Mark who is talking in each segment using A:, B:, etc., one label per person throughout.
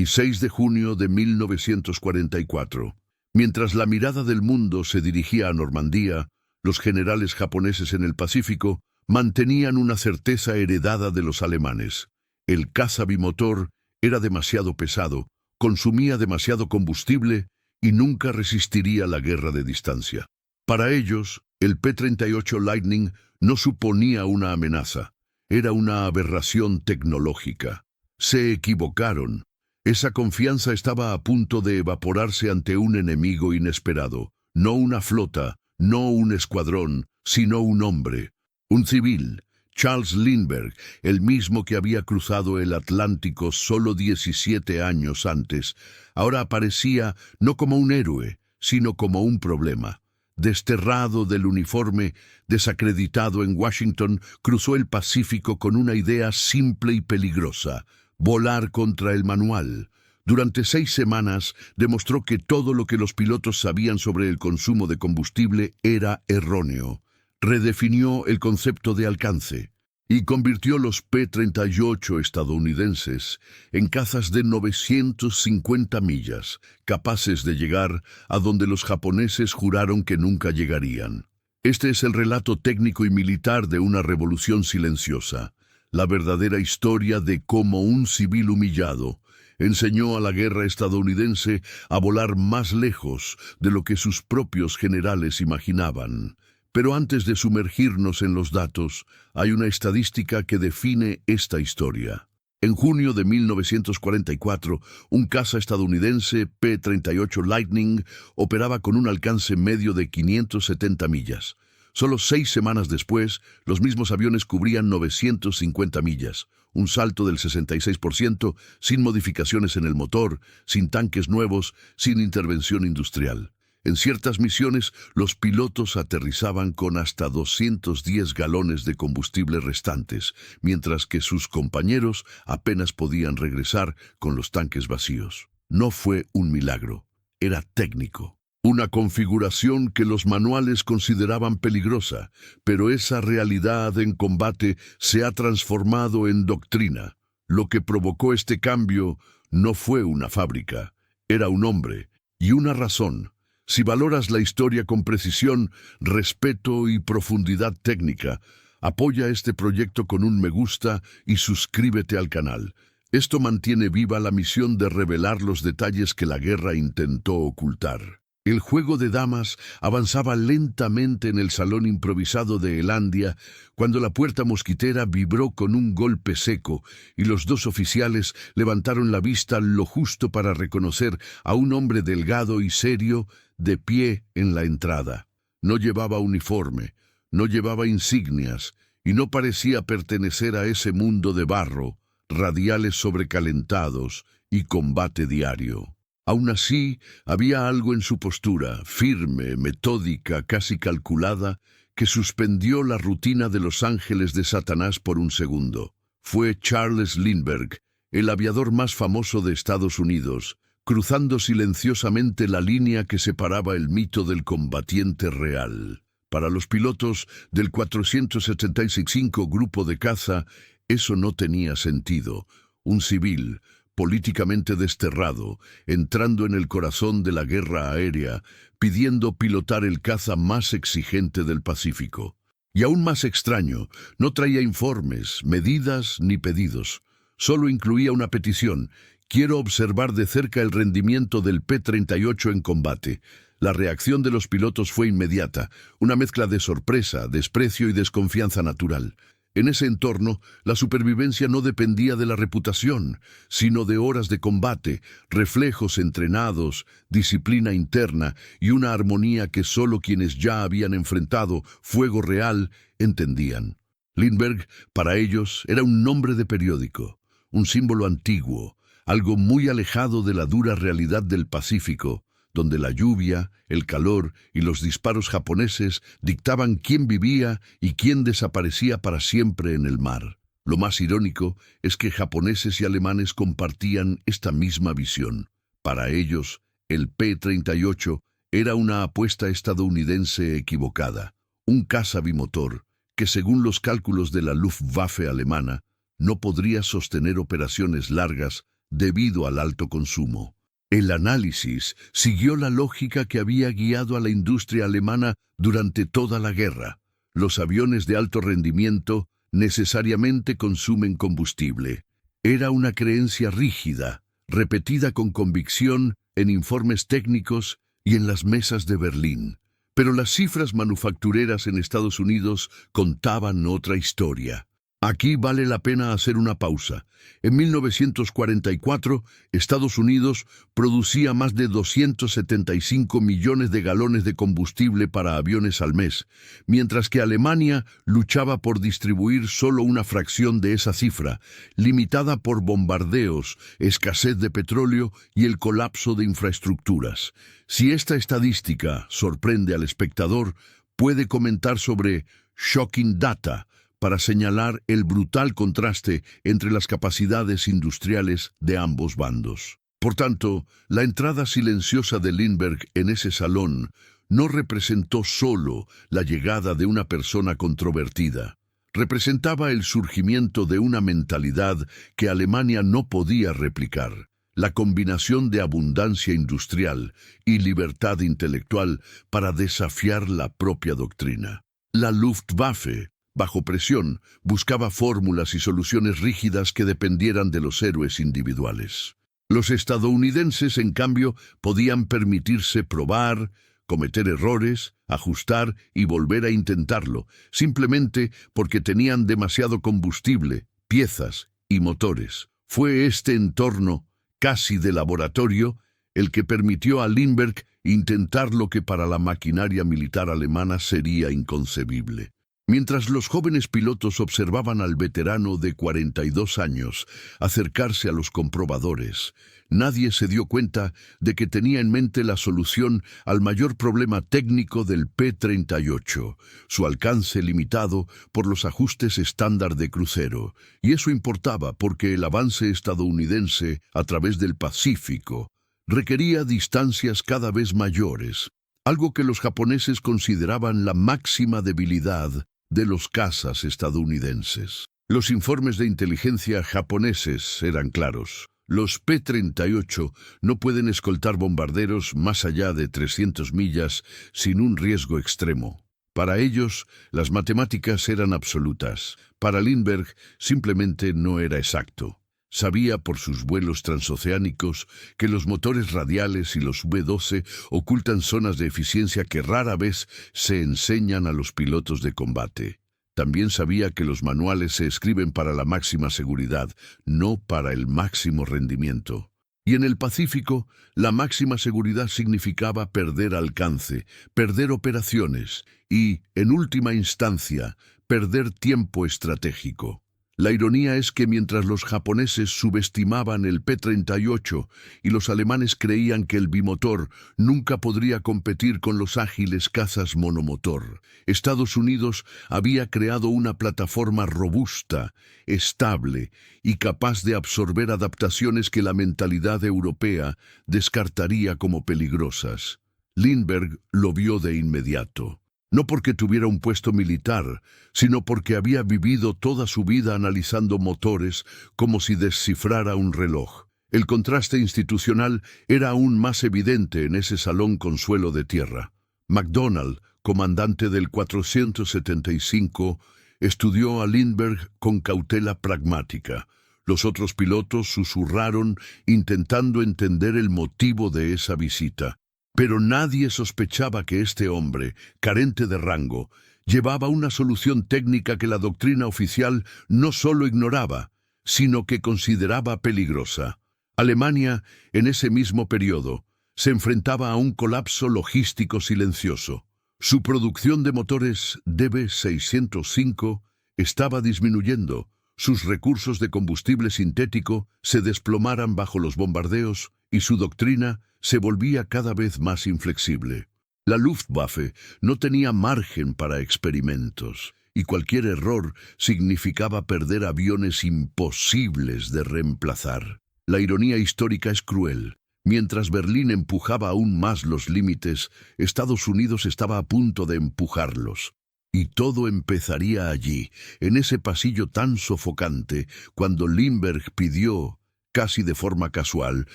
A: y 6 de junio de 1944. Mientras la mirada del mundo se dirigía a Normandía, los generales japoneses en el Pacífico mantenían una certeza heredada de los alemanes. El caza bimotor era demasiado pesado, consumía demasiado combustible y nunca resistiría la guerra de distancia. Para ellos, el P-38 Lightning no suponía una amenaza, era una aberración tecnológica. Se equivocaron. Esa confianza estaba a punto de evaporarse ante un enemigo inesperado. No una flota, no un escuadrón, sino un hombre. Un civil, Charles Lindbergh, el mismo que había cruzado el Atlántico solo 17 años antes, ahora aparecía no como un héroe, sino como un problema. Desterrado del uniforme, desacreditado en Washington, cruzó el Pacífico con una idea simple y peligrosa: volar contra el manual. Durante 6 semanas demostró que todo lo que los pilotos sabían sobre el consumo de combustible era erróneo. Redefinió el concepto de alcance y convirtió los P-38 estadounidenses en cazas de 950 millas, capaces de llegar a donde los japoneses juraron que nunca llegarían. Este es el relato técnico y militar de una revolución silenciosa, la verdadera historia de cómo un civil humillado enseñó a la guerra estadounidense a volar más lejos de lo que sus propios generales imaginaban. Pero antes de sumergirnos en los datos, hay una estadística que define esta historia. En junio de 1944, un caza estadounidense P-38 Lightning operaba con un alcance medio de 570 millas. Solo 6 semanas después, los mismos aviones cubrían 950 millas, un salto del 66%, sin modificaciones en el motor, sin tanques nuevos, sin intervención industrial. En ciertas misiones, los pilotos aterrizaban con hasta 210 galones de combustible restantes, mientras que sus compañeros apenas podían regresar con los tanques vacíos. No fue un milagro, era técnico. Una configuración que los manuales consideraban peligrosa, pero esa realidad en combate se ha transformado en doctrina. Lo que provocó este cambio no fue una fábrica, era un hombre y una razón. Si valoras la historia con precisión, respeto y profundidad técnica, apoya este proyecto con un me gusta y suscríbete al canal. Esto mantiene viva la misión de revelar los detalles que la guerra intentó ocultar. El juego de damas avanzaba lentamente en el salón improvisado de Elandia cuando la puerta mosquitera vibró con un golpe seco y los 2 oficiales levantaron la vista lo justo para reconocer a un hombre delgado y serio de pie en la entrada. No llevaba uniforme, no llevaba insignias y no parecía pertenecer a ese mundo de barro, radiales sobrecalentados y combate diario. Aún así, había algo en su postura, firme, metódica, casi calculada, que suspendió la rutina de los ángeles de Satanás por un segundo. Fue Charles Lindbergh, el aviador más famoso de Estados Unidos, cruzando silenciosamente la línea que separaba el mito del combatiente real. Para los pilotos del 475 Grupo de Caza, eso no tenía sentido. Un civil, políticamente desterrado, entrando en el corazón de la guerra aérea, pidiendo pilotar el caza más exigente del Pacífico. Y aún más extraño, no traía informes, medidas ni pedidos. Solo incluía una petición: quiero observar de cerca el rendimiento del P-38 en combate. La reacción de los pilotos fue inmediata, una mezcla de sorpresa, desprecio y desconfianza natural. En ese entorno, la supervivencia no dependía de la reputación, sino de horas de combate, reflejos entrenados, disciplina interna y una armonía que solo quienes ya habían enfrentado fuego real entendían. Lindbergh, para ellos, era un nombre de periódico, un símbolo antiguo, algo muy alejado de la dura realidad del Pacífico, donde la lluvia, el calor y los disparos japoneses dictaban quién vivía y quién desaparecía para siempre en el mar. Lo más irónico es que japoneses y alemanes compartían esta misma visión. Para ellos, el P-38 era una apuesta estadounidense equivocada, un caza bimotor que, según los cálculos de la Luftwaffe alemana, no podría sostener operaciones largas debido al alto consumo. El análisis siguió la lógica que había guiado a la industria alemana durante toda la guerra. Los aviones de alto rendimiento necesariamente consumen combustible. Era una creencia rígida, repetida con convicción en informes técnicos y en las mesas de Berlín. Pero las cifras manufactureras en Estados Unidos contaban otra historia. Aquí vale la pena hacer una pausa. En 1944, Estados Unidos producía más de 275 millones de galones de combustible para aviones al mes, mientras que Alemania luchaba por distribuir solo una fracción de esa cifra, limitada por bombardeos, escasez de petróleo y el colapso de infraestructuras. Si esta estadística sorprende al espectador, puede comentar sobre Shocking Data, para señalar el brutal contraste entre las capacidades industriales de ambos bandos. Por tanto, la entrada silenciosa de Lindbergh en ese salón no representó solo la llegada de una persona controvertida. Representaba el surgimiento de una mentalidad que Alemania no podía replicar. La combinación de abundancia industrial y libertad intelectual para desafiar la propia doctrina. La Luftwaffe, bajo presión, buscaba fórmulas y soluciones rígidas que dependieran de los héroes individuales. Los estadounidenses, en cambio, podían permitirse probar, cometer errores, ajustar y volver a intentarlo, simplemente porque tenían demasiado combustible, piezas y motores. Fue este entorno, casi de laboratorio, el que permitió a Lindbergh intentar lo que para la maquinaria militar alemana sería inconcebible. Mientras los jóvenes pilotos observaban al veterano de 42 años acercarse a los comprobadores, nadie se dio cuenta de que tenía en mente la solución al mayor problema técnico del P-38, su alcance limitado por los ajustes estándar de crucero. Y eso importaba porque el avance estadounidense a través del Pacífico requería distancias cada vez mayores, algo que los japoneses consideraban la máxima debilidad de los cazas estadounidenses. Los informes de inteligencia japoneses eran claros. Los P-38 no pueden escoltar bombarderos más allá de 300 millas sin un riesgo extremo. Para ellos, las matemáticas eran absolutas. Para Lindbergh, simplemente no era exacto. Sabía por sus vuelos transoceánicos que los motores radiales y los V-12 ocultan zonas de eficiencia que rara vez se enseñan a los pilotos de combate. También sabía que los manuales se escriben para la máxima seguridad, no para el máximo rendimiento. Y en el Pacífico, la máxima seguridad significaba perder alcance, perder operaciones y, en última instancia, perder tiempo estratégico. La ironía es que mientras los japoneses subestimaban el P-38 y los alemanes creían que el bimotor nunca podría competir con los ágiles cazas monomotor, Estados Unidos había creado una plataforma robusta, estable y capaz de absorber adaptaciones que la mentalidad europea descartaría como peligrosas. Lindbergh lo vio de inmediato. No porque tuviera un puesto militar, sino porque había vivido toda su vida analizando motores como si descifrara un reloj. El contraste institucional era aún más evidente en ese salón con suelo de tierra. MacDonald, comandante del 475, estudió a Lindbergh con cautela pragmática. Los otros pilotos susurraron intentando entender el motivo de esa visita. Pero nadie sospechaba que este hombre, carente de rango, llevaba una solución técnica que la doctrina oficial no solo ignoraba, sino que consideraba peligrosa. Alemania, en ese mismo periodo, se enfrentaba a un colapso logístico silencioso. Su producción de motores DB605 estaba disminuyendo. Sus recursos de combustible sintético se desplomaran bajo los bombardeos y su doctrina se volvía cada vez más inflexible. La Luftwaffe no tenía margen para experimentos, y cualquier error significaba perder aviones imposibles de reemplazar. La ironía histórica es cruel. Mientras Berlín empujaba aún más los límites, Estados Unidos estaba a punto de empujarlos. Y todo empezaría allí, en ese pasillo tan sofocante, cuando Lindbergh pidió casi de forma casual,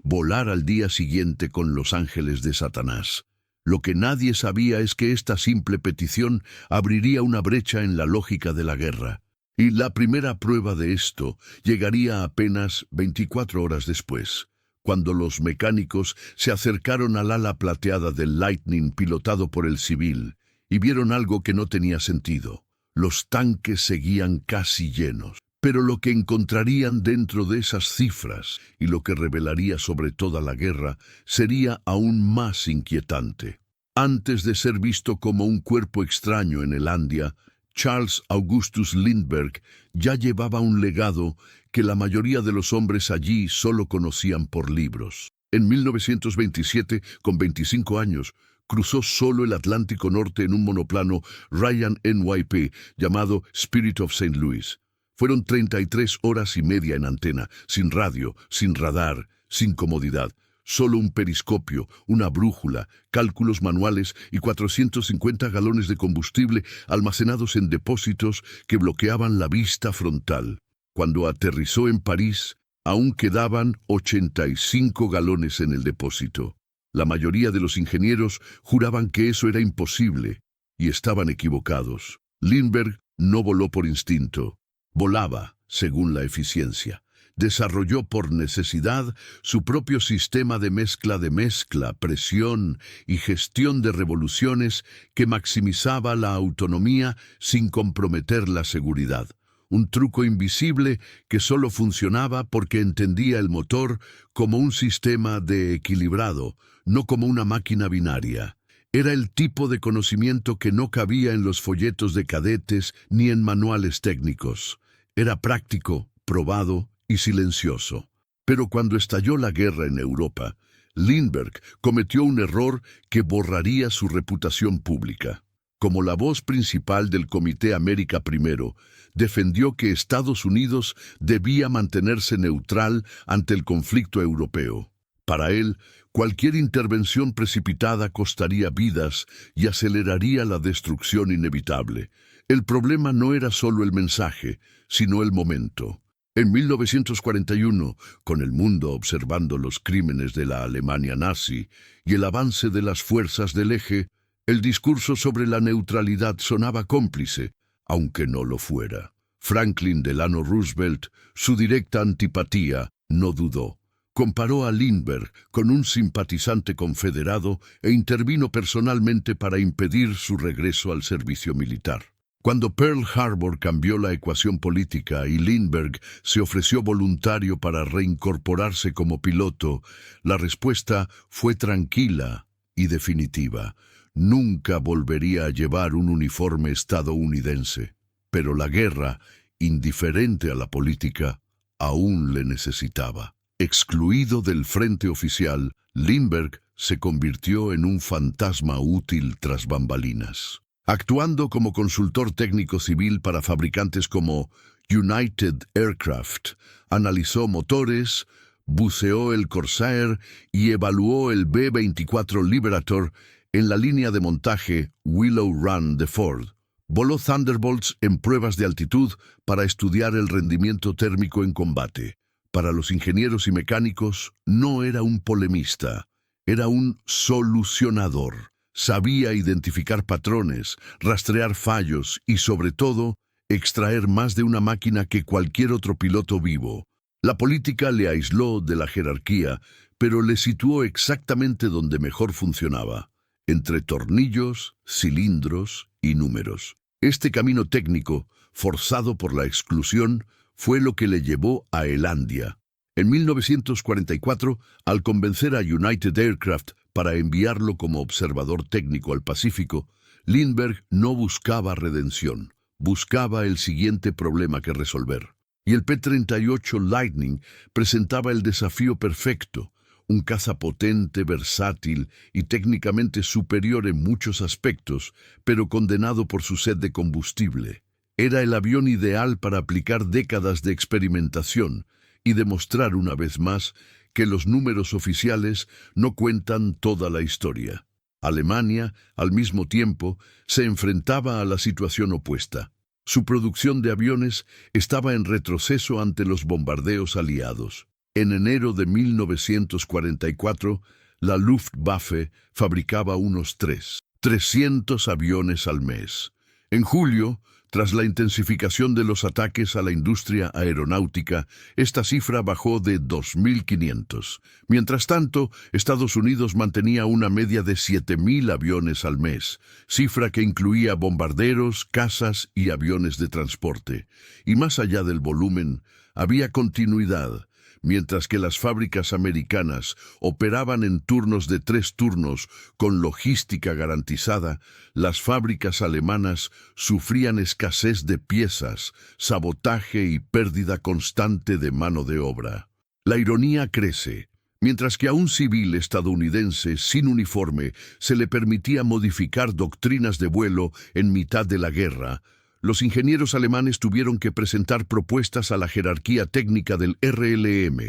A: volar al día siguiente con los ángeles de Satanás. Lo que nadie sabía es que esta simple petición abriría una brecha en la lógica de la guerra. Y la primera prueba de esto llegaría apenas 24 horas después, cuando los mecánicos se acercaron al ala plateada del Lightning pilotado por el civil y vieron algo que no tenía sentido. Los tanques seguían casi llenos, pero lo que encontrarían dentro de esas cifras y lo que revelaría sobre toda la guerra sería aún más inquietante. Antes de ser visto como un cuerpo extraño en el Andia, Charles Augustus Lindbergh ya llevaba un legado que la mayoría de los hombres allí solo conocían por libros. En 1927, con 25 años, cruzó solo el Atlántico Norte en un monoplano Ryan NYP llamado Spirit of St. Louis. Fueron 33 horas y media en antena, sin radio, sin radar, sin comodidad. Solo un periscopio, una brújula, cálculos manuales y 450 galones de combustible almacenados en depósitos que bloqueaban la vista frontal. Cuando aterrizó en París, aún quedaban 85 galones en el depósito. La mayoría de los ingenieros juraban que eso era imposible, y estaban equivocados. Lindbergh no voló por instinto, volaba según la eficiencia. Desarrolló por necesidad su propio sistema de mezcla, presión y gestión de revoluciones que maximizaba la autonomía sin comprometer la seguridad. Un truco invisible que solo funcionaba porque entendía el motor como un sistema de equilibrado, no como una máquina binaria. Era el tipo de conocimiento que no cabía en los folletos de cadetes ni en manuales técnicos. Era práctico, probado y silencioso. Pero cuando estalló la guerra en Europa, Lindbergh cometió un error que borraría su reputación pública. Como la voz principal del Comité América I, defendió que Estados Unidos debía mantenerse neutral ante el conflicto europeo. Para él, cualquier intervención precipitada costaría vidas y aceleraría la destrucción inevitable. El problema no era solo el mensaje, sino el momento. En 1941, con el mundo observando los crímenes de la Alemania nazi y el avance de las fuerzas del eje, el discurso sobre la neutralidad sonaba cómplice, aunque no lo fuera. Franklin Delano Roosevelt, su directa antipatía, no dudó. Comparó a Lindbergh con un simpatizante confederado e intervino personalmente para impedir su regreso al servicio militar. Cuando Pearl Harbor cambió la ecuación política y Lindbergh se ofreció voluntario para reincorporarse como piloto, la respuesta fue tranquila y definitiva. Nunca volvería a llevar un uniforme estadounidense. Pero la guerra, indiferente a la política, aún le necesitaba. Excluido del frente oficial, Lindbergh se convirtió en un fantasma útil tras bambalinas. Actuando como consultor técnico civil para fabricantes como United Aircraft, analizó motores, buceó el Corsair y evaluó el B-24 Liberator en la línea de montaje Willow Run de Ford. Voló Thunderbolts en pruebas de altitud para estudiar el rendimiento térmico en combate. Para los ingenieros y mecánicos, no era un polemista, era un solucionador. Sabía identificar patrones, rastrear fallos y, sobre todo, extraer más de una máquina que cualquier otro piloto vivo. La política le aisló de la jerarquía, pero le situó exactamente donde mejor funcionaba, entre tornillos, cilindros y números. Este camino técnico, forzado por la exclusión, fue lo que le llevó a Elandia. En 1944, al convencer a United Aircraft para enviarlo como observador técnico al Pacífico, Lindbergh no buscaba redención, buscaba el siguiente problema que resolver. Y el P-38 Lightning presentaba el desafío perfecto, un caza potente, versátil y técnicamente superior en muchos aspectos, pero condenado por su sed de combustible. Era el avión ideal para aplicar décadas de experimentación y demostrar una vez más que los números oficiales no cuentan toda la historia. Alemania, al mismo tiempo, se enfrentaba a la situación opuesta. Su producción de aviones estaba en retroceso ante los bombardeos aliados. En enero de 1944, la Luftwaffe fabricaba unos 300 aviones al mes. En julio, tras la intensificación de los ataques a la industria aeronáutica, esta cifra bajó de 2.500. Mientras tanto, Estados Unidos mantenía una media de 7.000 aviones al mes, cifra que incluía bombarderos, cazas y aviones de transporte. Y más allá del volumen, había continuidad. Mientras que las fábricas americanas operaban en turnos de 3 turnos con logística garantizada, las fábricas alemanas sufrían escasez de piezas, sabotaje y pérdida constante de mano de obra. La ironía crece. Mientras que a un civil estadounidense sin uniforme se le permitía modificar doctrinas de vuelo en mitad de la guerra, los ingenieros alemanes tuvieron que presentar propuestas a la jerarquía técnica del RLM,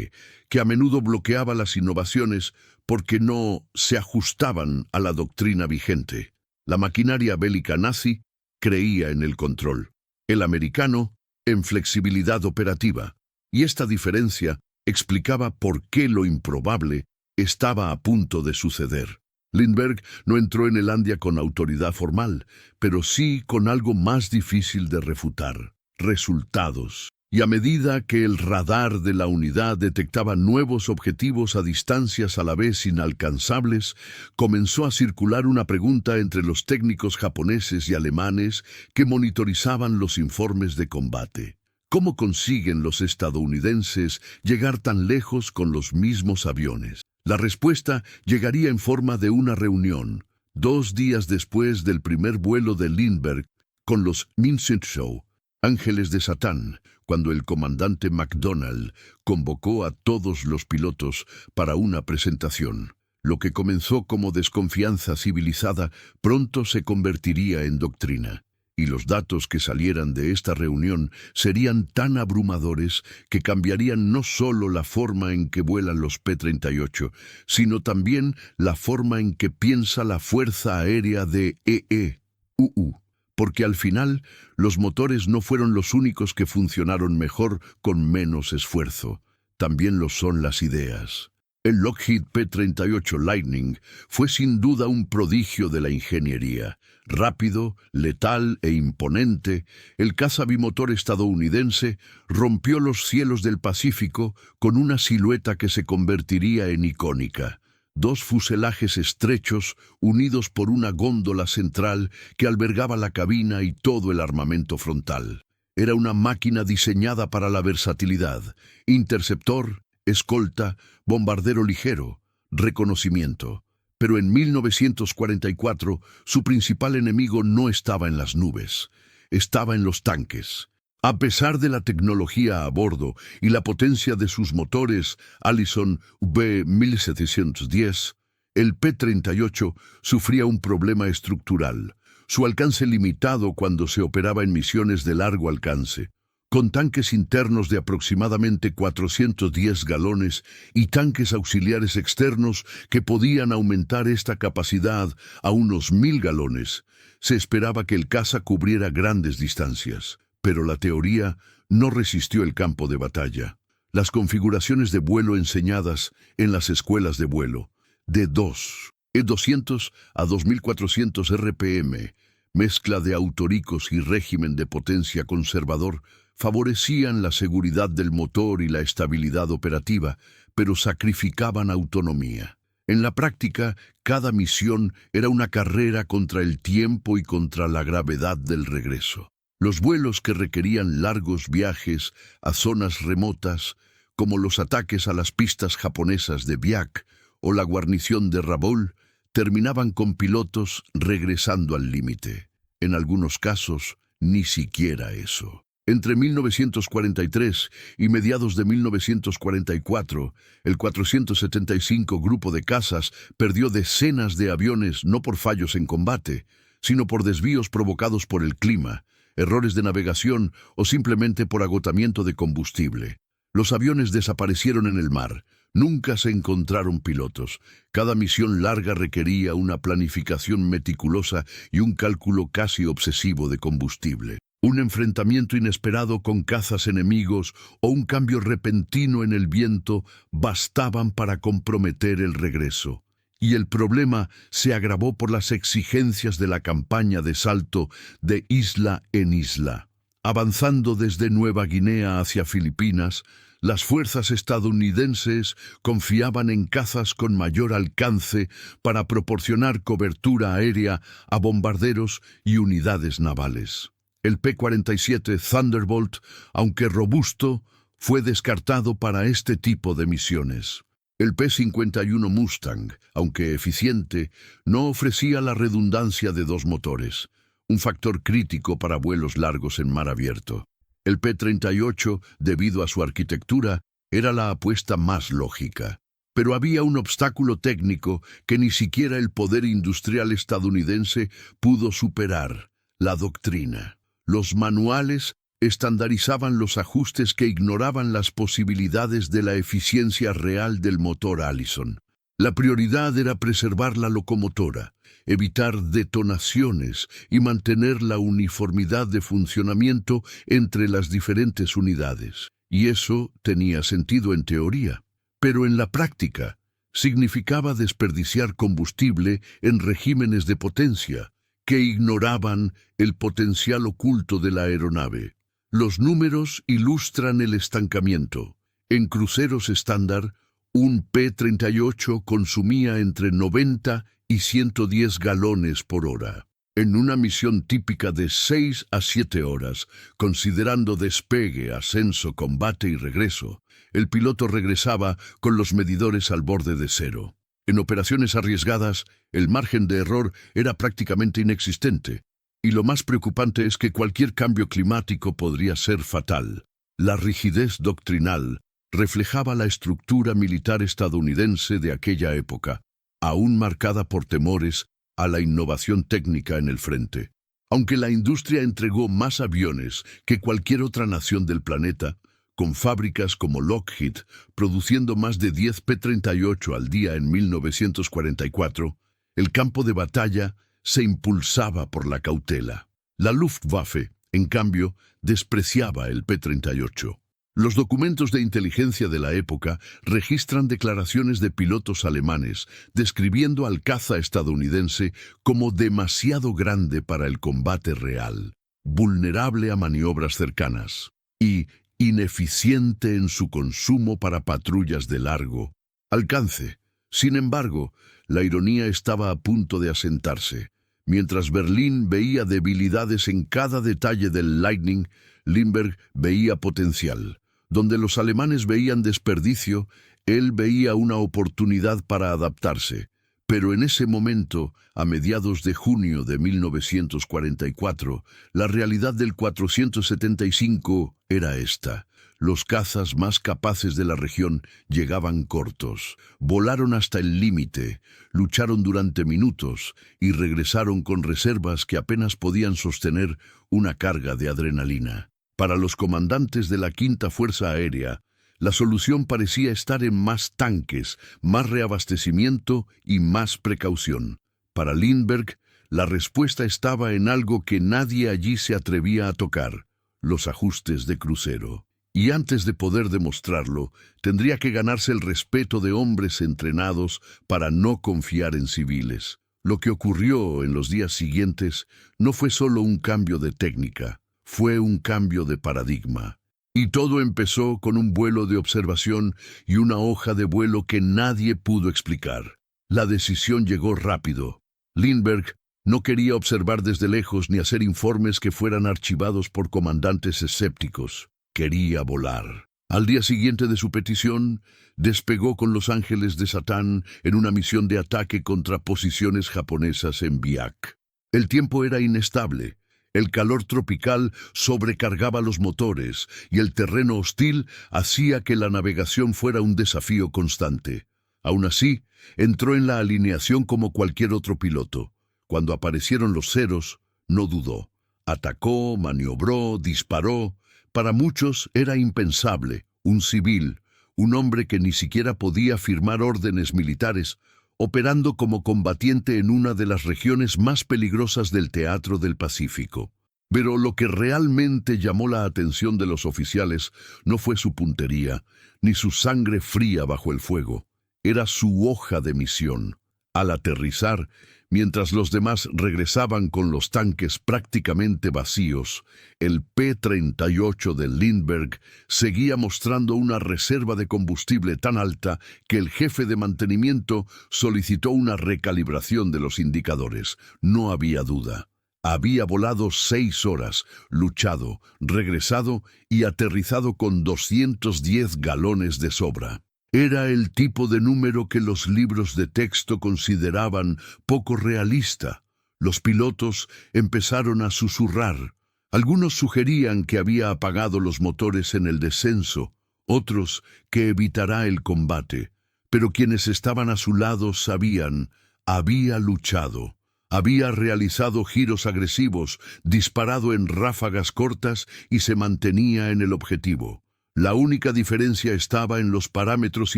A: que a menudo bloqueaba las innovaciones porque no se ajustaban a la doctrina vigente. La maquinaria bélica nazi creía en el control, el americano en flexibilidad operativa, y esta diferencia explicaba por qué lo improbable estaba a punto de suceder. Lindbergh no entró en Elandia con autoridad formal, pero sí con algo más difícil de refutar: resultados. Y a medida que el radar de la unidad detectaba nuevos objetivos a distancias a la vez inalcanzables, comenzó a circular una pregunta entre los técnicos japoneses y alemanes que monitorizaban los informes de combate. ¿Cómo consiguen los estadounidenses llegar tan lejos con los mismos aviones? La respuesta llegaría en forma de una reunión, 2 días después del primer vuelo de Lindbergh con los Minshou, ángeles de Satán, cuando el comandante MacDonald convocó a todos los pilotos para una presentación. Lo que comenzó como desconfianza civilizada pronto se convertiría en doctrina. Y los datos que salieran de esta reunión serían tan abrumadores que cambiarían no solo la forma en que vuelan los P-38, sino también la forma en que piensa la Fuerza Aérea de EEUU. Porque al final, los motores no fueron los únicos que funcionaron mejor con menos esfuerzo. También lo son las ideas. El Lockheed P-38 Lightning fue sin duda un prodigio de la ingeniería. Rápido, letal e imponente, el caza bimotor estadounidense rompió los cielos del Pacífico con una silueta que se convertiría en icónica. 2 fuselajes estrechos unidos por una góndola central que albergaba la cabina y todo el armamento frontal. Era una máquina diseñada para la versatilidad: interceptor, escolta, bombardero ligero, reconocimiento. Pero en 1944, su principal enemigo no estaba en las nubes, estaba en los tanques. A pesar de la tecnología a bordo y la potencia de sus motores Allison V1710, el P-38 sufría un problema estructural: su alcance limitado cuando se operaba en misiones de largo alcance. Con tanques internos de aproximadamente 410 galones y tanques auxiliares externos que podían aumentar esta capacidad a unos 1.000 galones, se esperaba que el caza cubriera grandes distancias. Pero la teoría no resistió el campo de batalla. Las configuraciones de vuelo enseñadas en las escuelas de vuelo, de 200 a 2.400 RPM, mezcla de autoricos y régimen de potencia conservador, favorecían la seguridad del motor y la estabilidad operativa, pero sacrificaban autonomía. En la práctica, cada misión era una carrera contra el tiempo y contra la gravedad del regreso. Los vuelos que requerían largos viajes a zonas remotas, como los ataques a las pistas japonesas de Biak o la guarnición de Rabaul, terminaban con pilotos regresando al límite. En algunos casos, ni siquiera eso. Entre 1943 y mediados de 1944, el 475 Grupo de Cazas perdió decenas de aviones no por fallos en combate, sino por desvíos provocados por el clima, errores de navegación o simplemente por agotamiento de combustible. Los aviones desaparecieron en el mar. Nunca se encontraron pilotos. Cada misión larga requería una planificación meticulosa y un cálculo casi obsesivo de combustible. Un enfrentamiento inesperado con cazas enemigos o un cambio repentino en el viento bastaban para comprometer el regreso. Y el problema se agravó por las exigencias de la campaña de salto de isla en isla. Avanzando desde Nueva Guinea hacia Filipinas, las fuerzas estadounidenses confiaban en cazas con mayor alcance para proporcionar cobertura aérea a bombarderos y unidades navales. El P-47 Thunderbolt, aunque robusto, fue descartado para este tipo de misiones. El P-51 Mustang, aunque eficiente, no ofrecía la redundancia de dos motores, un factor crítico para vuelos largos en mar abierto. El P-38, debido a su arquitectura, era la apuesta más lógica. Pero había un obstáculo técnico que ni siquiera el poder industrial estadounidense pudo superar: la doctrina. Los manuales estandarizaban los ajustes que ignoraban las posibilidades de la eficiencia real del motor Allison. La prioridad era preservar la locomotora, evitar detonaciones y mantener la uniformidad de funcionamiento entre las diferentes unidades. Y eso tenía sentido en teoría, pero en la práctica significaba desperdiciar combustible en regímenes de potencia que ignoraban el potencial oculto de la aeronave. Los números ilustran el estancamiento. En cruceros estándar, un P-38 consumía entre 90 y 110 galones por hora. En una misión típica de 6 a 7 horas, considerando despegue, ascenso, combate y regreso, el piloto regresaba con los medidores al borde de cero. En operaciones arriesgadas, el margen de error era prácticamente inexistente, y lo más preocupante es que cualquier cambio climático podría ser fatal. La rigidez doctrinal reflejaba la estructura militar estadounidense de aquella época, aún marcada por temores a la innovación técnica en el frente. Aunque la industria entregó más aviones que cualquier otra nación del planeta, con fábricas como Lockheed produciendo más de 10 P-38 al día en 1944, el campo de batalla se impulsaba por la cautela. La Luftwaffe, en cambio, despreciaba el P-38. Los documentos de inteligencia de la época registran declaraciones de pilotos alemanes describiendo al caza estadounidense como demasiado grande para el combate real, vulnerable a maniobras cercanas y ineficiente en su consumo para patrullas de largo alcance. Sin embargo, la ironía estaba a punto de asentarse. Mientras Berlín veía debilidades en cada detalle del Lightning, Lindbergh veía potencial. Donde los alemanes veían desperdicio, él veía una oportunidad para adaptarse. Pero en ese momento, a mediados de junio de 1944, la realidad del 475 era esta. Los cazas más capaces de la región llegaban cortos, volaron hasta el límite, lucharon durante minutos y regresaron con reservas que apenas podían sostener una carga de adrenalina. Para los comandantes de la Quinta Fuerza Aérea, la solución parecía estar en más tanques, más reabastecimiento y más precaución. Para Lindbergh, la respuesta estaba en algo que nadie allí se atrevía a tocar: los ajustes de crucero. Y antes de poder demostrarlo, tendría que ganarse el respeto de hombres entrenados para no confiar en civiles. Lo que ocurrió en los días siguientes no fue solo un cambio de técnica, fue un cambio de paradigma. Y todo empezó con un vuelo de observación y una hoja de vuelo que nadie pudo explicar. La decisión llegó rápido. Lindbergh no quería observar desde lejos ni hacer informes que fueran archivados por comandantes escépticos. Quería volar. Al día siguiente de su petición, despegó con los Ángeles de Satán en una misión de ataque contra posiciones japonesas en Biak. El tiempo era inestable. El calor tropical sobrecargaba los motores y el terreno hostil hacía que la navegación fuera un desafío constante. Aún así, entró en la alineación como cualquier otro piloto. Cuando aparecieron los ceros, no dudó. Atacó, maniobró, disparó. Para muchos era impensable, un civil, un hombre que ni siquiera podía firmar órdenes militares, operando como combatiente en una de las regiones más peligrosas del teatro del Pacífico. Pero lo que realmente llamó la atención de los oficiales no fue su puntería, ni su sangre fría bajo el fuego. Era su hoja de misión. Al aterrizar, mientras los demás regresaban con los tanques prácticamente vacíos, el P-38 de Lindbergh seguía mostrando una reserva de combustible tan alta que el jefe de mantenimiento solicitó una recalibración de los indicadores. No había duda. Había volado 6 horas, luchado, regresado y aterrizado con 210 galones de sobra. Era el tipo de número que los libros de texto consideraban poco realista. Los pilotos empezaron a susurrar. Algunos sugerían que había apagado los motores en el descenso, otros que evitará el combate. Pero quienes estaban a su lado sabían, había luchado. Había realizado giros agresivos, disparado en ráfagas cortas y se mantenía en el objetivo. La única diferencia estaba en los parámetros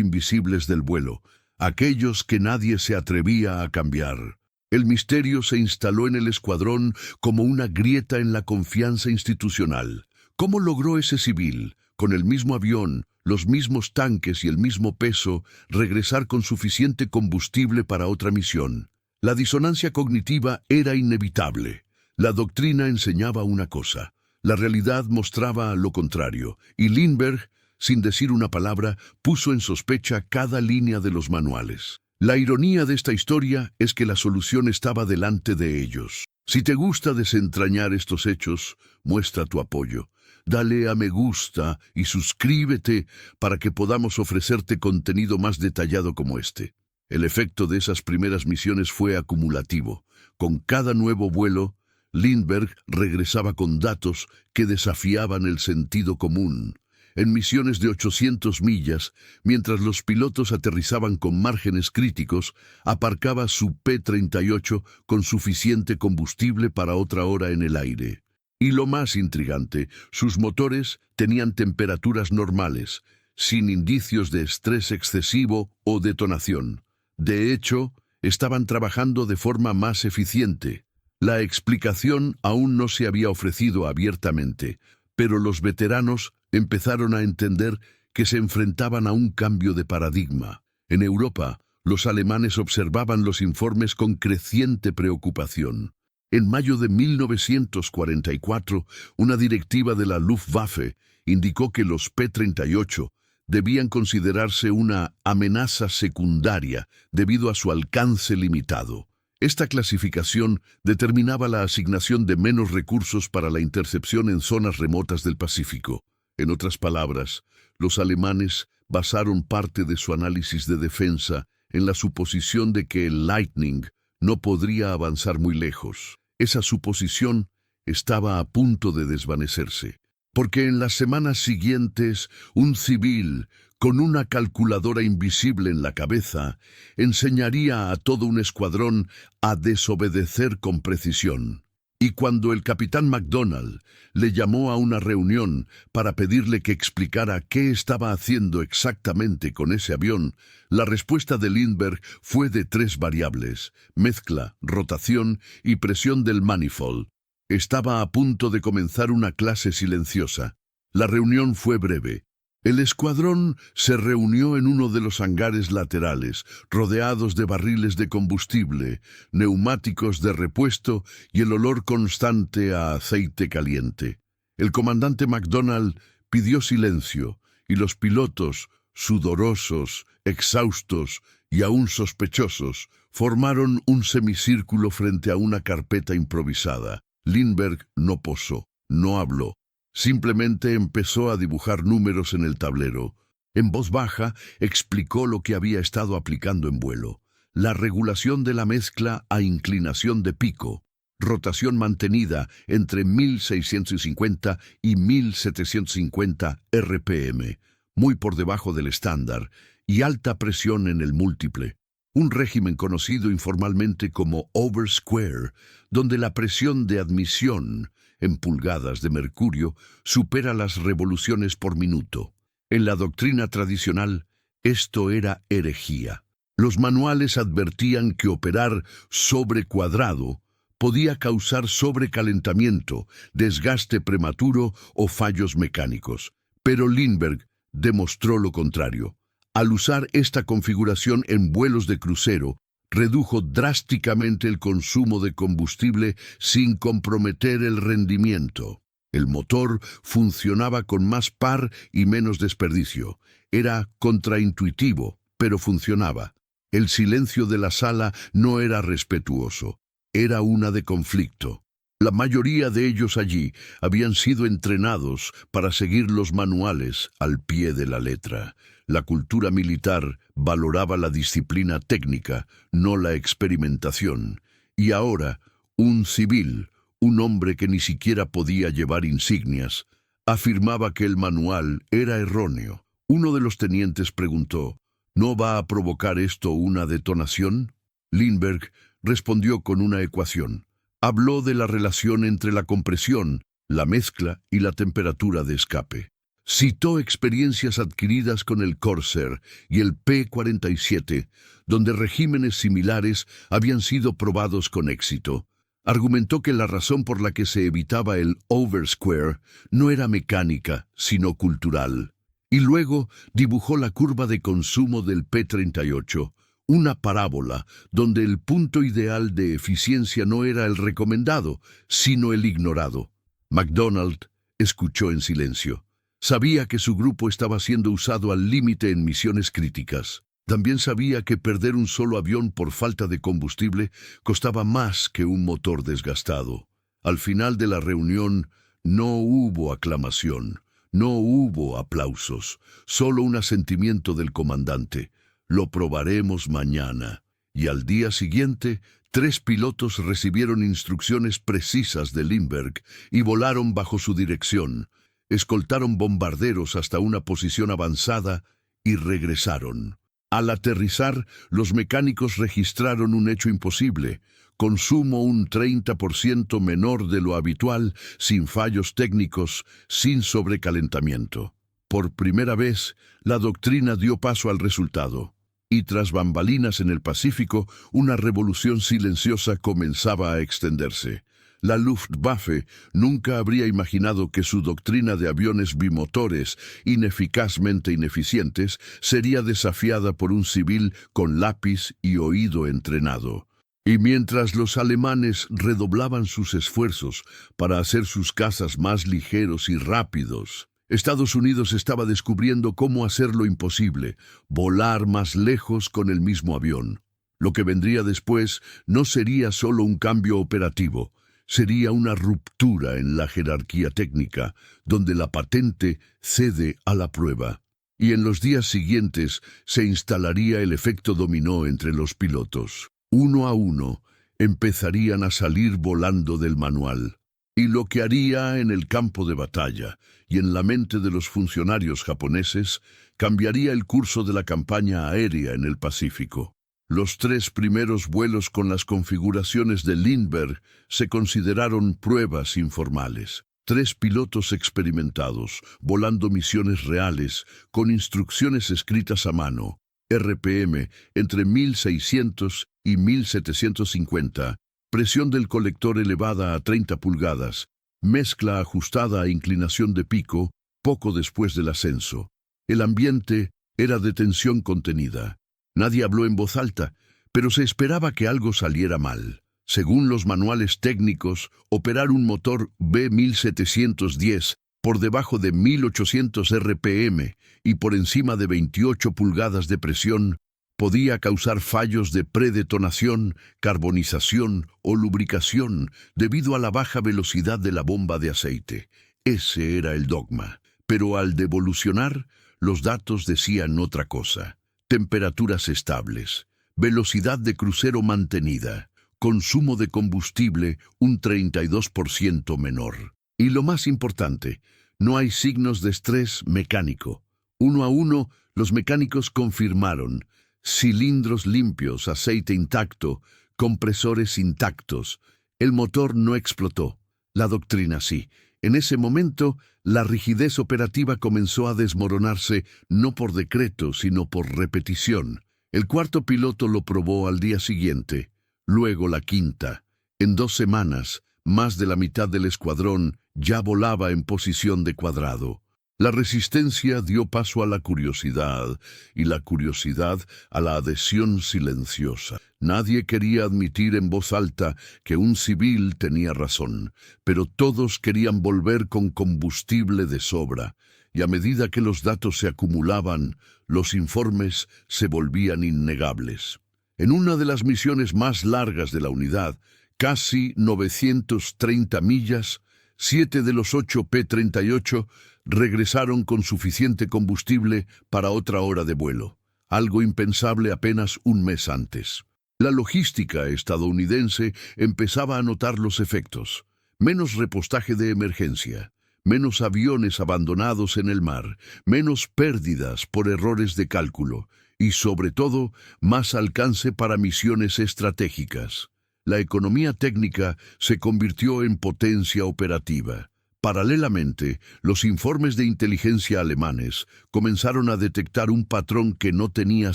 A: invisibles del vuelo, aquellos que nadie se atrevía a cambiar. El misterio se instaló en el escuadrón como una grieta en la confianza institucional. ¿Cómo logró ese civil, con el mismo avión, los mismos tanques y el mismo peso, regresar con suficiente combustible para otra misión? La disonancia cognitiva era inevitable. La doctrina enseñaba una cosa, la realidad mostraba lo contrario, y Lindbergh, sin decir una palabra, puso en sospecha cada línea de los manuales. La ironía de esta historia es que la solución estaba delante de ellos. Si te gusta desentrañar estos hechos, muestra tu apoyo. Dale a me gusta y suscríbete para que podamos ofrecerte contenido más detallado como este. El efecto de esas primeras misiones fue acumulativo. Con cada nuevo vuelo, Lindbergh regresaba con datos que desafiaban el sentido común. En misiones de 800 millas, mientras los pilotos aterrizaban con márgenes críticos, aparcaba su P-38 con suficiente combustible para otra hora en el aire. Y lo más intrigante, sus motores tenían temperaturas normales, sin indicios de estrés excesivo o detonación. De hecho, estaban trabajando de forma más eficiente. La explicación aún no se había ofrecido abiertamente, pero los veteranos empezaron a entender que se enfrentaban a un cambio de paradigma. En Europa, los alemanes observaban los informes con creciente preocupación. En mayo de 1944, una directiva de la Luftwaffe indicó que los P-38 debían considerarse una amenaza secundaria debido a su alcance limitado. Esta clasificación determinaba la asignación de menos recursos para la intercepción en zonas remotas del Pacífico. En otras palabras, los alemanes basaron parte de su análisis de defensa en la suposición de que el Lightning no podría avanzar muy lejos. Esa suposición estaba a punto de desvanecerse, porque en las semanas siguientes un civil con una calculadora invisible en la cabeza enseñaría a todo un escuadrón a desobedecer con precisión. Y cuando el capitán McDonald le llamó a una reunión para pedirle que explicara qué estaba haciendo exactamente con ese avión, la respuesta de Lindbergh fue de 3 variables: mezcla, rotación y presión del manifold. Estaba a punto de comenzar una clase silenciosa. La reunión fue breve. El escuadrón se reunió en uno de los hangares laterales, rodeados de barriles de combustible, neumáticos de repuesto y el olor constante a aceite caliente. El comandante McDonald pidió silencio, y los pilotos, sudorosos, exhaustos y aún sospechosos, formaron un semicírculo frente a una carpeta improvisada. Lindbergh no posó, no habló. Simplemente empezó a dibujar números en el tablero. En voz baja, explicó lo que había estado aplicando en vuelo. La regulación de la mezcla a inclinación de pico, rotación mantenida entre 1650 y 1750 RPM, muy por debajo del estándar, y alta presión en el múltiple. Un régimen conocido informalmente como oversquare, donde la presión de admisión en pulgadas de mercurio supera las revoluciones por minuto. En la doctrina tradicional, esto era herejía. Los manuales advertían que operar sobre cuadrado podía causar sobrecalentamiento, desgaste prematuro o fallos mecánicos. Pero Lindbergh demostró lo contrario. Al usar esta configuración en vuelos de crucero, redujo drásticamente el consumo de combustible sin comprometer el rendimiento. El motor funcionaba con más par y menos desperdicio. Era contraintuitivo, pero funcionaba. El silencio de la sala no era respetuoso, era una de conflicto. La mayoría de ellos allí habían sido entrenados para seguir los manuales al pie de la letra. La cultura militar valoraba la disciplina técnica, no la experimentación. Y ahora, un civil, un hombre que ni siquiera podía llevar insignias, afirmaba que el manual era erróneo. Uno de los tenientes preguntó, ¿no va a provocar esto una detonación? Lindbergh respondió con una ecuación. Habló de la relación entre la compresión, la mezcla y la temperatura de escape. Citó experiencias adquiridas con el Corsair y el P-47, donde regímenes similares habían sido probados con éxito. Argumentó que la razón por la que se evitaba el oversquare no era mecánica, sino cultural. Y luego dibujó la curva de consumo del P-38, una parábola donde el punto ideal de eficiencia no era el recomendado, sino el ignorado. MacDonald escuchó en silencio. Sabía que su grupo estaba siendo usado al límite en misiones críticas. También sabía que perder un solo avión por falta de combustible costaba más que un motor desgastado. Al final de la reunión no hubo aclamación, no hubo aplausos, solo un asentimiento del comandante. Lo probaremos mañana. Y al día siguiente, 3 pilotos recibieron instrucciones precisas de Lindbergh y volaron bajo su dirección. Escoltaron bombarderos hasta una posición avanzada y regresaron. Al aterrizar, los mecánicos registraron un hecho imposible: consumo un 30% menor de lo habitual, sin fallos técnicos, sin sobrecalentamiento. Por primera vez, la doctrina dio paso al resultado. Y tras bambalinas en el Pacífico, una revolución silenciosa comenzaba a extenderse. La Luftwaffe nunca habría imaginado que su doctrina de aviones bimotores, ineficazmente ineficientes, sería desafiada por un civil con lápiz y oído entrenado. Y mientras los alemanes redoblaban sus esfuerzos para hacer sus cazas más ligeros y rápidos, Estados Unidos estaba descubriendo cómo hacer lo imposible: volar más lejos con el mismo avión. Lo que vendría después no sería solo un cambio operativo, sería una ruptura en la jerarquía técnica, donde la patente cede a la prueba. Y en los días siguientes se instalaría el efecto dominó entre los pilotos. Uno a uno empezarían a salir volando del manual. Y lo que haría en el campo de batalla y en la mente de los funcionarios japoneses cambiaría el curso de la campaña aérea en el Pacífico. Los 3 primeros vuelos con las configuraciones de Lindbergh se consideraron pruebas informales. 3 pilotos experimentados, volando misiones reales, con instrucciones escritas a mano, RPM entre 1600 y 1750, presión del colector elevada a 30 pulgadas, mezcla ajustada a inclinación de pico, poco después del ascenso. El ambiente era de tensión contenida. Nadie habló en voz alta, pero se esperaba que algo saliera mal. Según los manuales técnicos, operar un motor B-1710 por debajo de 1800 RPM y por encima de 28 pulgadas de presión podía causar fallos de predetonación, carbonización o lubricación debido a la baja velocidad de la bomba de aceite. Ese era el dogma. Pero al devolucionar, los datos decían otra cosa. Temperaturas estables, velocidad de crucero mantenida, consumo de combustible un 32% menor. Y lo más importante, no hay signos de estrés mecánico. Uno a uno, los mecánicos confirmaron: cilindros limpios, aceite intacto, compresores intactos. El motor no explotó. La doctrina sí. En ese momento, la rigidez operativa comenzó a desmoronarse, no por decreto, sino por repetición. El 4.º piloto lo probó al día siguiente, luego la 5ª, En 2 semanas, más de la mitad del escuadrón ya volaba en posición de cuadrado. La resistencia dio paso a la curiosidad, y la curiosidad a la adhesión silenciosa. Nadie quería admitir en voz alta que un civil tenía razón, pero todos querían volver con combustible de sobra, y a medida que los datos se acumulaban, los informes se volvían innegables. En una de las misiones más largas de la unidad, casi 930 millas, 7 de los 8 P-38 regresaron con suficiente combustible para otra hora de vuelo, algo impensable apenas un mes antes. La logística estadounidense empezaba a notar los efectos. Menos repostaje de emergencia, menos aviones abandonados en el mar, menos pérdidas por errores de cálculo y, sobre todo, más alcance para misiones estratégicas. La economía técnica se convirtió en potencia operativa. Paralelamente, los informes de inteligencia alemanes comenzaron a detectar un patrón que no tenía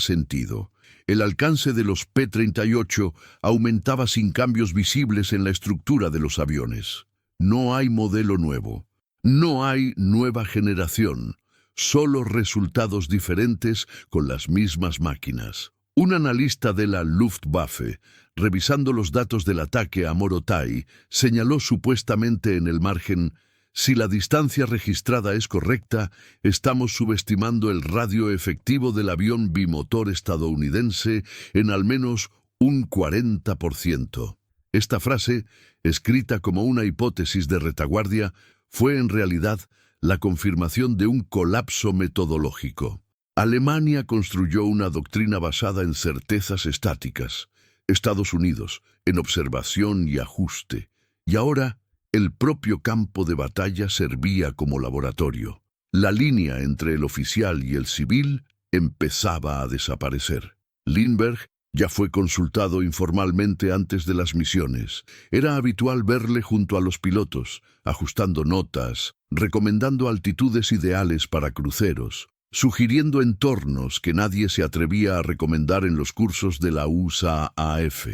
A: sentido. El alcance de los P-38 aumentaba sin cambios visibles en la estructura de los aviones. No hay modelo nuevo. No hay nueva generación. Solo resultados diferentes con las mismas máquinas. Un analista de la Luftwaffe, revisando los datos del ataque a Morotai, señaló supuestamente en el margen: si la distancia registrada es correcta, estamos subestimando el radio efectivo del avión bimotor estadounidense en al menos un 40%. Esta frase, escrita como una hipótesis de retaguardia, fue en realidad la confirmación de un colapso metodológico. Alemania construyó una doctrina basada en certezas estáticas, Estados Unidos en observación y ajuste, y ahora el propio campo de batalla servía como laboratorio. La línea entre el oficial y el civil empezaba a desaparecer. Lindbergh ya fue consultado informalmente antes de las misiones. Era habitual verle junto a los pilotos, ajustando notas, recomendando altitudes ideales para cruceros, sugiriendo entornos que nadie se atrevía a recomendar en los cursos de la USAAF.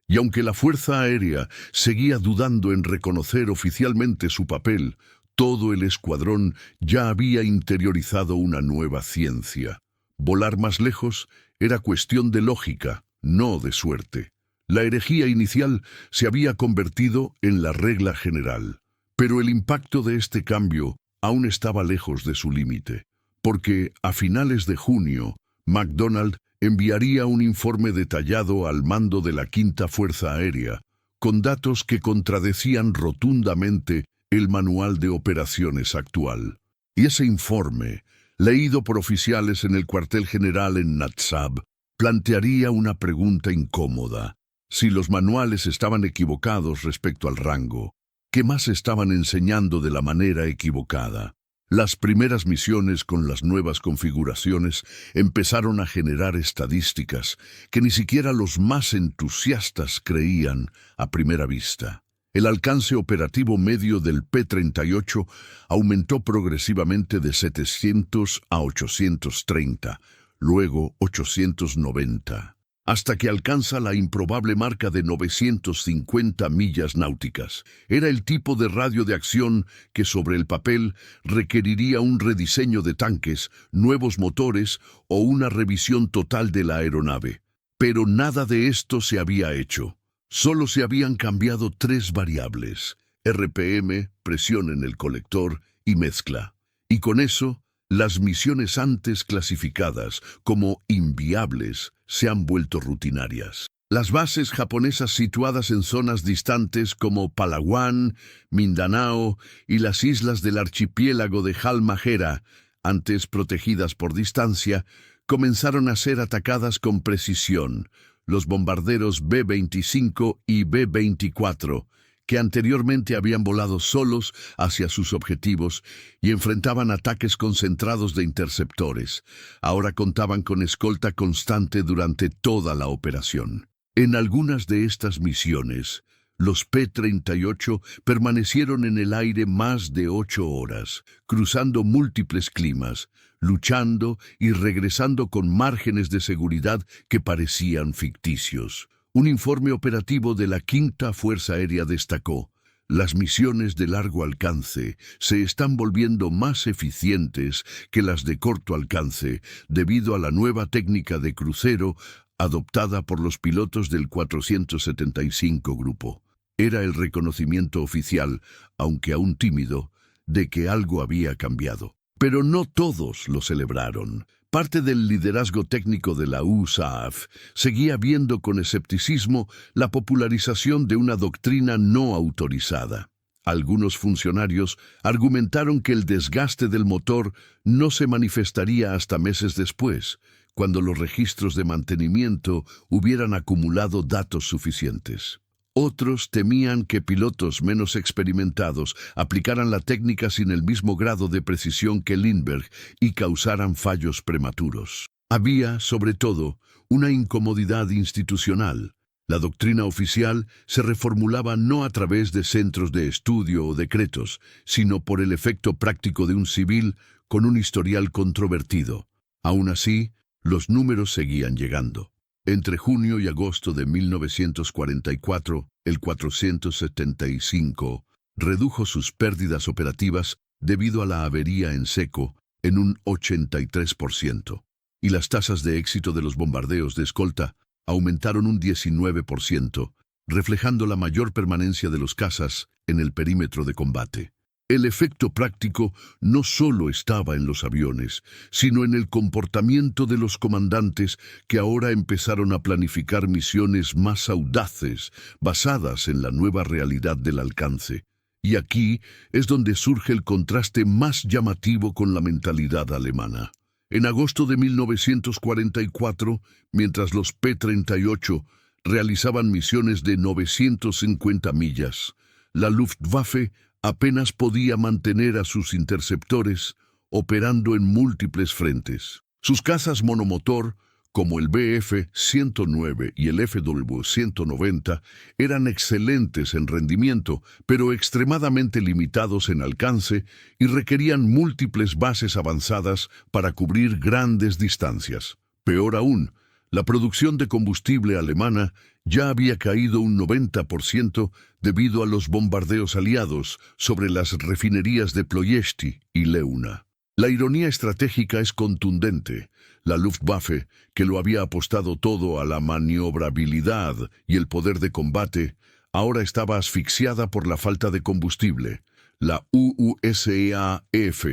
A: Y aunque la Fuerza Aérea seguía dudando en reconocer oficialmente su papel, todo el escuadrón ya había interiorizado una nueva ciencia. Volar más lejos era cuestión de lógica, no de suerte. La herejía inicial se había convertido en la regla general, pero el impacto de este cambio aún estaba lejos de su límite, porque a finales de junio, McDonald enviaría un informe detallado al mando de la Quinta Fuerza Aérea, con datos que contradecían rotundamente el manual de operaciones actual. Y ese informe, leído por oficiales en el cuartel general en Natsab, plantearía una pregunta incómoda. Si los manuales estaban equivocados respecto al rango, ¿qué más estaban enseñando de la manera equivocada? Las primeras misiones con las nuevas configuraciones empezaron a generar estadísticas que ni siquiera los más entusiastas creían a primera vista. El alcance operativo medio del P-38 aumentó progresivamente de 700 a 830, luego 890, hasta que alcanza la improbable marca de 950 millas náuticas. Era el tipo de radio de acción que sobre el papel requeriría un rediseño de tanques, nuevos motores o una revisión total de la aeronave. Pero nada de esto se había hecho. Solo se habían cambiado 3 variables: RPM, presión en el colector y mezcla. Y con eso, las misiones antes clasificadas como inviables se han vuelto rutinarias. Las bases japonesas situadas en zonas distantes como Palawan, Mindanao y las islas del archipiélago de Halmahera, antes protegidas por distancia, comenzaron a ser atacadas con precisión. Los bombarderos B-25 y B-24, que anteriormente habían volado solos hacia sus objetivos y enfrentaban ataques concentrados de interceptores, ahora contaban con escolta constante durante toda la operación. En algunas de estas misiones, los P-38 permanecieron en el aire más de 8 horas, cruzando múltiples climas, luchando y regresando con márgenes de seguridad que parecían ficticios. Un informe operativo de la Quinta Fuerza Aérea destacó: las misiones de largo alcance se están volviendo más eficientes que las de corto alcance debido a la nueva técnica de crucero adoptada por los pilotos del 475 Grupo. Era el reconocimiento oficial, aunque aún tímido, de que algo había cambiado. Pero no todos lo celebraron. Parte del liderazgo técnico de la USAF seguía viendo con escepticismo la popularización de una doctrina no autorizada. Algunos funcionarios argumentaron que el desgaste del motor no se manifestaría hasta meses después, cuando los registros de mantenimiento hubieran acumulado datos suficientes. Otros temían que pilotos menos experimentados aplicaran la técnica sin el mismo grado de precisión que Lindbergh y causaran fallos prematuros. Había, sobre todo, una incomodidad institucional. La doctrina oficial se reformulaba no a través de centros de estudio o decretos, sino por el efecto práctico de un civil con un historial controvertido. Aún así, los números seguían llegando. Entre junio y agosto de 1944, el 475 redujo sus pérdidas operativas debido a la avería en seco en un 83%, y las tasas de éxito de los bombardeos de escolta aumentaron un 19%, reflejando la mayor permanencia de los cazas en el perímetro de combate. El efecto práctico no solo estaba en los aviones, sino en el comportamiento de los comandantes que ahora empezaron a planificar misiones más audaces, basadas en la nueva realidad del alcance. Y aquí es donde surge el contraste más llamativo con la mentalidad alemana. En agosto de 1944, mientras los P-38 realizaban misiones de 950 millas, la Luftwaffe apenas podía mantener a sus interceptores operando en múltiples frentes. Sus cazas monomotor, como el Bf-109 y el Fw-190, eran excelentes en rendimiento, pero extremadamente limitados en alcance y requerían múltiples bases avanzadas para cubrir grandes distancias. Peor aún, la producción de combustible alemana ya había caído un 90% debido a los bombardeos aliados sobre las refinerías de Ploiești y Leuna. La ironía estratégica es contundente. La Luftwaffe, que lo había apostado todo a la maniobrabilidad y el poder de combate, ahora estaba asfixiada por la falta de combustible. La USAF,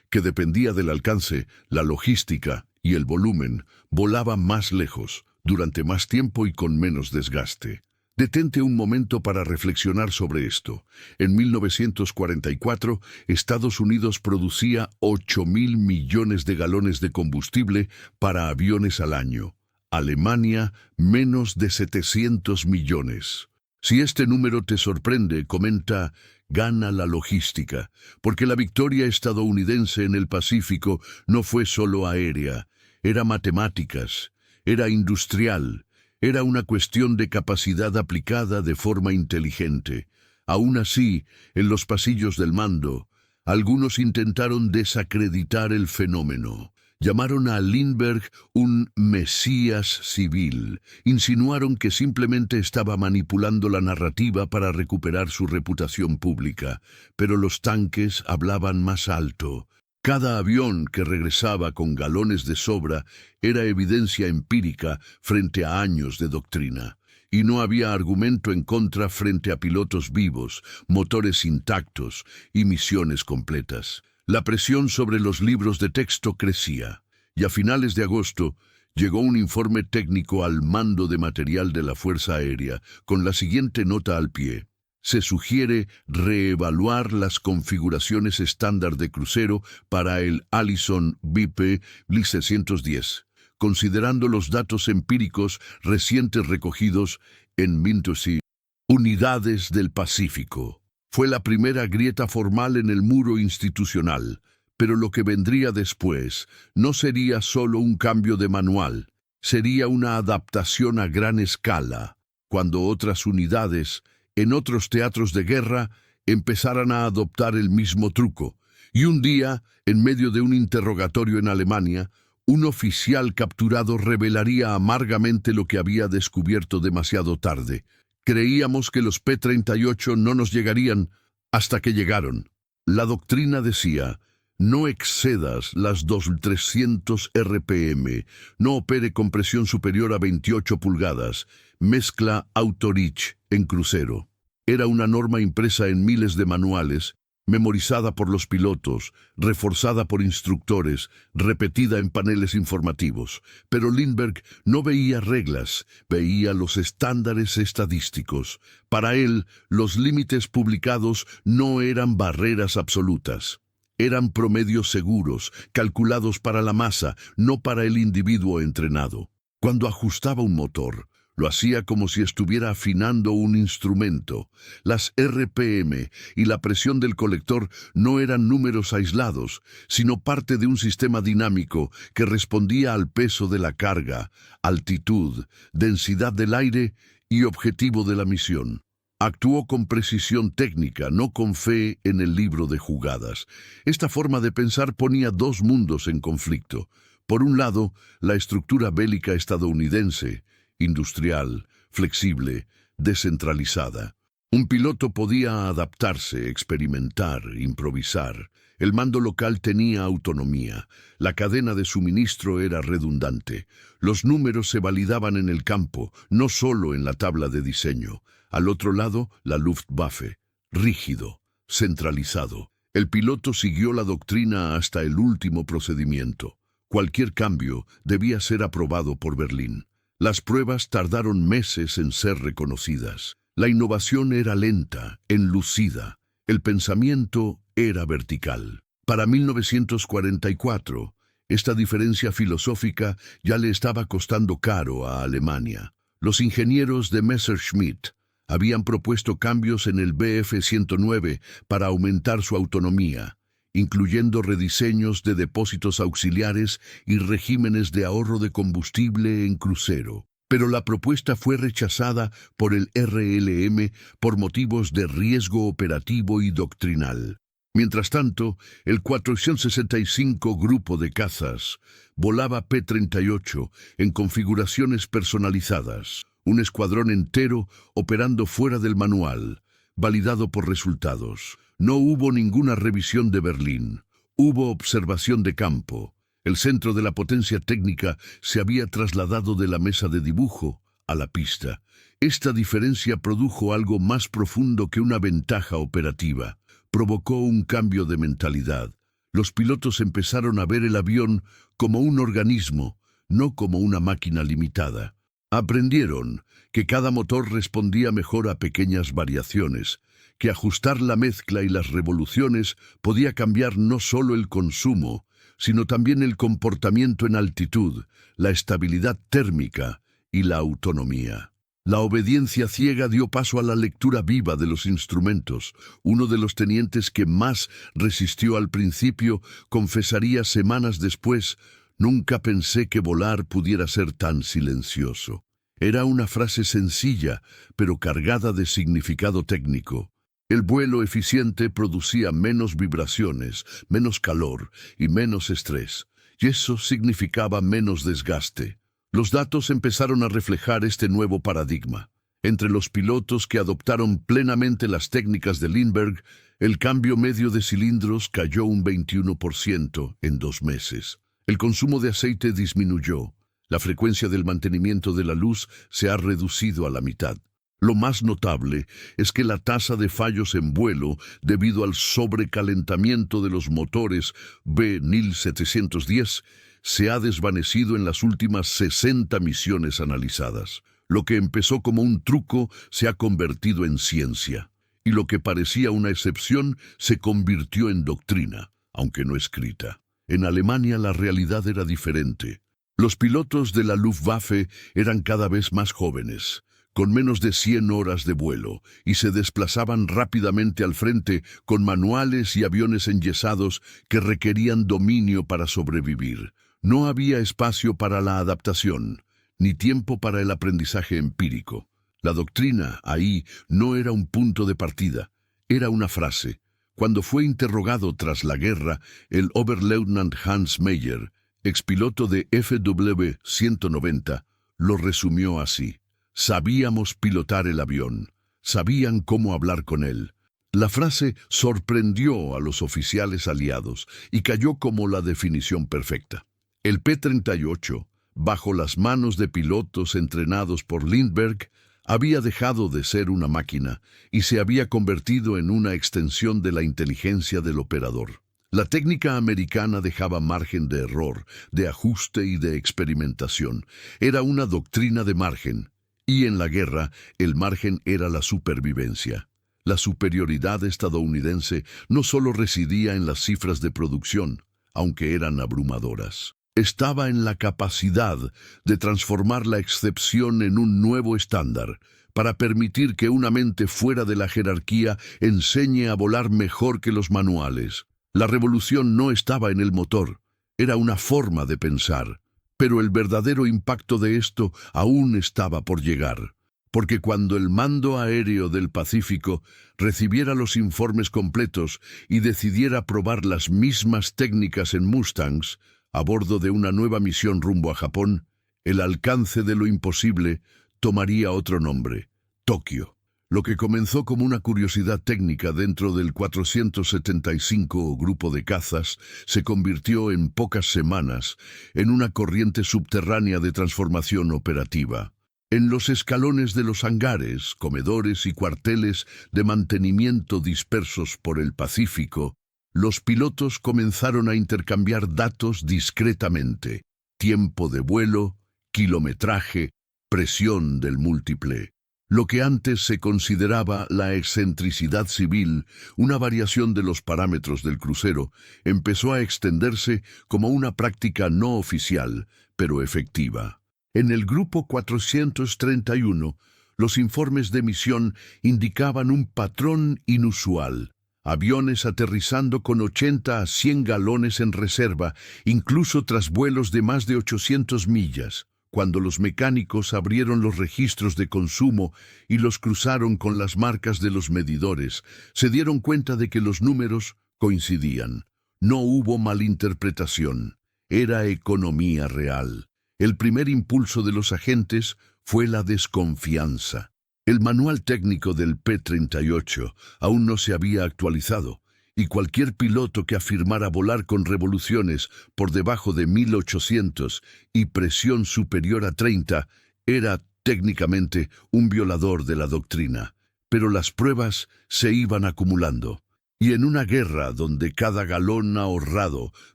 A: que dependía del alcance, la logística y el volumen, volaba más lejos, durante más tiempo y con menos desgaste. Detente un momento para reflexionar sobre esto. En 1944, Estados Unidos producía 8.000 millones de galones de combustible para aviones al año. Alemania, menos de 700 millones. Si este número te sorprende, comenta: gana la logística, porque la victoria estadounidense en el Pacífico no fue solo aérea, era matemáticas, era industrial, era una cuestión de capacidad aplicada de forma inteligente. Aún así, en los pasillos del mando, algunos intentaron desacreditar el fenómeno. Llamaron a Lindbergh un mesías civil. Insinuaron que simplemente estaba manipulando la narrativa para recuperar su reputación pública. Pero los tanques hablaban más alto. Cada avión que regresaba con galones de sobra era evidencia empírica frente a años de doctrina. Y no había argumento en contra frente a pilotos vivos, motores intactos y misiones completas. La presión sobre los libros de texto crecía, y a finales de agosto llegó un informe técnico al mando de material de la Fuerza Aérea, con la siguiente nota al pie: se sugiere reevaluar las configuraciones estándar de crucero para el Allison BP 610, considerando los datos empíricos recientes recogidos en Mintosi, Unidades del Pacífico. Fue la primera grieta formal en el muro institucional, pero lo que vendría después no sería solo un cambio de manual, sería una adaptación a gran escala, cuando otras unidades en otros teatros de guerra empezaran a adoptar el mismo truco. Y un día, en medio de un interrogatorio en Alemania, Un oficial capturado revelaría amargamente lo que había descubierto demasiado tarde. Creíamos que los P-38 no nos llegarían hasta que llegaron. La doctrina decía: no excedas las 2300 RPM, no opere con presión superior a 28 pulgadas, mezcla Autorich en crucero. Era una norma impresa en miles de manuales, memorizada por los pilotos, reforzada por instructores, repetida en paneles informativos. Pero Lindbergh no veía reglas, veía los estándares estadísticos. Para él, los límites publicados no eran barreras absolutas. Eran promedios seguros, calculados para la masa, no para el individuo entrenado. Cuando ajustaba un motor, lo hacía como si estuviera afinando un instrumento. Las RPM y la presión del colector no eran números aislados, sino parte de un sistema dinámico que respondía al peso de la carga, altitud, densidad del aire y objetivo de la misión. Actuó con precisión técnica, no con fe en el libro de jugadas. Esta forma de pensar ponía dos mundos en conflicto. Por un lado, la estructura bélica estadounidense, industrial, flexible, descentralizada. Un piloto podía adaptarse, experimentar, improvisar. El mando local tenía autonomía. La cadena de suministro era redundante. Los números se validaban en el campo, no solo en la tabla de diseño. Al otro lado, la Luftwaffe, rígido, centralizado. El piloto siguió la doctrina hasta el último procedimiento. Cualquier cambio debía ser aprobado por Berlín. Las pruebas tardaron meses en ser reconocidas. La innovación era lenta, enlucida. El pensamiento era vertical. Para 1944, esta diferencia filosófica ya le estaba costando caro a Alemania. Los ingenieros de Messerschmitt habían propuesto cambios en el Bf-109 para aumentar su autonomía, incluyendo rediseños de depósitos auxiliares y regímenes de ahorro de combustible en crucero. Pero la propuesta fue rechazada por el RLM por motivos de riesgo operativo y doctrinal. Mientras tanto, el 465 Grupo de Cazas volaba P-38 en configuraciones personalizadas, un escuadrón entero operando fuera del manual, validado por resultados. No hubo ninguna revisión de Berlín, hubo observación de campo. El centro de la potencia técnica se había trasladado de la mesa de dibujo a la pista. Esta diferencia produjo algo más profundo que una ventaja operativa. Provocó un cambio de mentalidad. Los pilotos empezaron a ver el avión como un organismo, no como una máquina limitada. Aprendieron que cada motor respondía mejor a pequeñas variaciones, que ajustar la mezcla y las revoluciones podía cambiar no solo el consumo, sino también el comportamiento en altitud, la estabilidad térmica y la autonomía. La obediencia ciega dio paso a la lectura viva de los instrumentos. Uno de los tenientes que más resistió al principio confesaría semanas después: «Nunca pensé que volar pudiera ser tan silencioso». Era una frase sencilla, pero cargada de significado técnico. El vuelo eficiente producía menos vibraciones, menos calor y menos estrés, y eso significaba menos desgaste. Los datos empezaron a reflejar este nuevo paradigma. Entre los pilotos que adoptaron plenamente las técnicas de Lindbergh, el cambio medio de cilindros cayó un 21% en 2 meses. El consumo de aceite disminuyó. La frecuencia del mantenimiento de la luz se ha reducido a la mitad. Lo más notable es que la tasa de fallos en vuelo, debido al sobrecalentamiento de los motores B-1710, se ha desvanecido en las últimas 60 misiones analizadas. Lo que empezó como un truco se ha convertido en ciencia, y lo que parecía una excepción se convirtió en doctrina, aunque no escrita. En Alemania la realidad era diferente. Los pilotos de la Luftwaffe eran cada vez más jóvenes, con menos de 100 horas de vuelo, y se desplazaban rápidamente al frente con manuales y aviones enyesados que requerían dominio para sobrevivir. No había espacio para la adaptación, ni tiempo para el aprendizaje empírico. La doctrina, ahí, no era un punto de partida, era una frase. Cuando fue interrogado tras la guerra, el Oberleutnant Hans Meyer, expiloto de FW-190, lo resumió así: sabíamos pilotar el avión, sabían cómo hablar con él. La frase sorprendió a los oficiales aliados y cayó como la definición perfecta. El P-38, bajo las manos de pilotos entrenados por Lindbergh, había dejado de ser una máquina y se había convertido en una extensión de la inteligencia del operador. La técnica americana dejaba margen de error, de ajuste y de experimentación. Era una doctrina de margen, y en la guerra el margen era la supervivencia. La superioridad estadounidense no solo residía en las cifras de producción, aunque eran abrumadoras. Estaba en la capacidad de transformar la excepción en un nuevo estándar, para permitir que una mente fuera de la jerarquía enseñe a volar mejor que los manuales. La revolución no estaba en el motor, era una forma de pensar, pero el verdadero impacto de esto aún estaba por llegar, porque cuando el Mando Aéreo del Pacífico recibiera los informes completos y decidiera probar las mismas técnicas en Mustangs, a bordo de una nueva misión rumbo a Japón, el alcance de lo imposible tomaría otro nombre: Tokio. Lo que comenzó como una curiosidad técnica dentro del 475 grupo de cazas se convirtió en pocas semanas en una corriente subterránea de transformación operativa. En los escalones de los hangares, comedores y cuarteles de mantenimiento dispersos por el Pacífico, los pilotos comenzaron a intercambiar datos discretamente: tiempo de vuelo, kilometraje, presión del múltiple. Lo que antes se consideraba la excentricidad civil, una variación de los parámetros del crucero, empezó a extenderse como una práctica no oficial, pero efectiva. En el grupo 431, los informes de misión indicaban un patrón inusual: aviones aterrizando con 80 a 100 galones en reserva, incluso tras vuelos de más de 800 millas. Cuando los mecánicos abrieron los registros de consumo y los cruzaron con las marcas de los medidores, se dieron cuenta de que los números coincidían. No hubo malinterpretación. Era economía real. El primer impulso de los agentes fue la desconfianza. El manual técnico del P-38 aún no se había actualizado, y cualquier piloto que afirmara volar con revoluciones por debajo de 1800 y presión superior a 30 era técnicamente un violador de la doctrina. Pero las pruebas se iban acumulando, y en una guerra donde cada galón ahorrado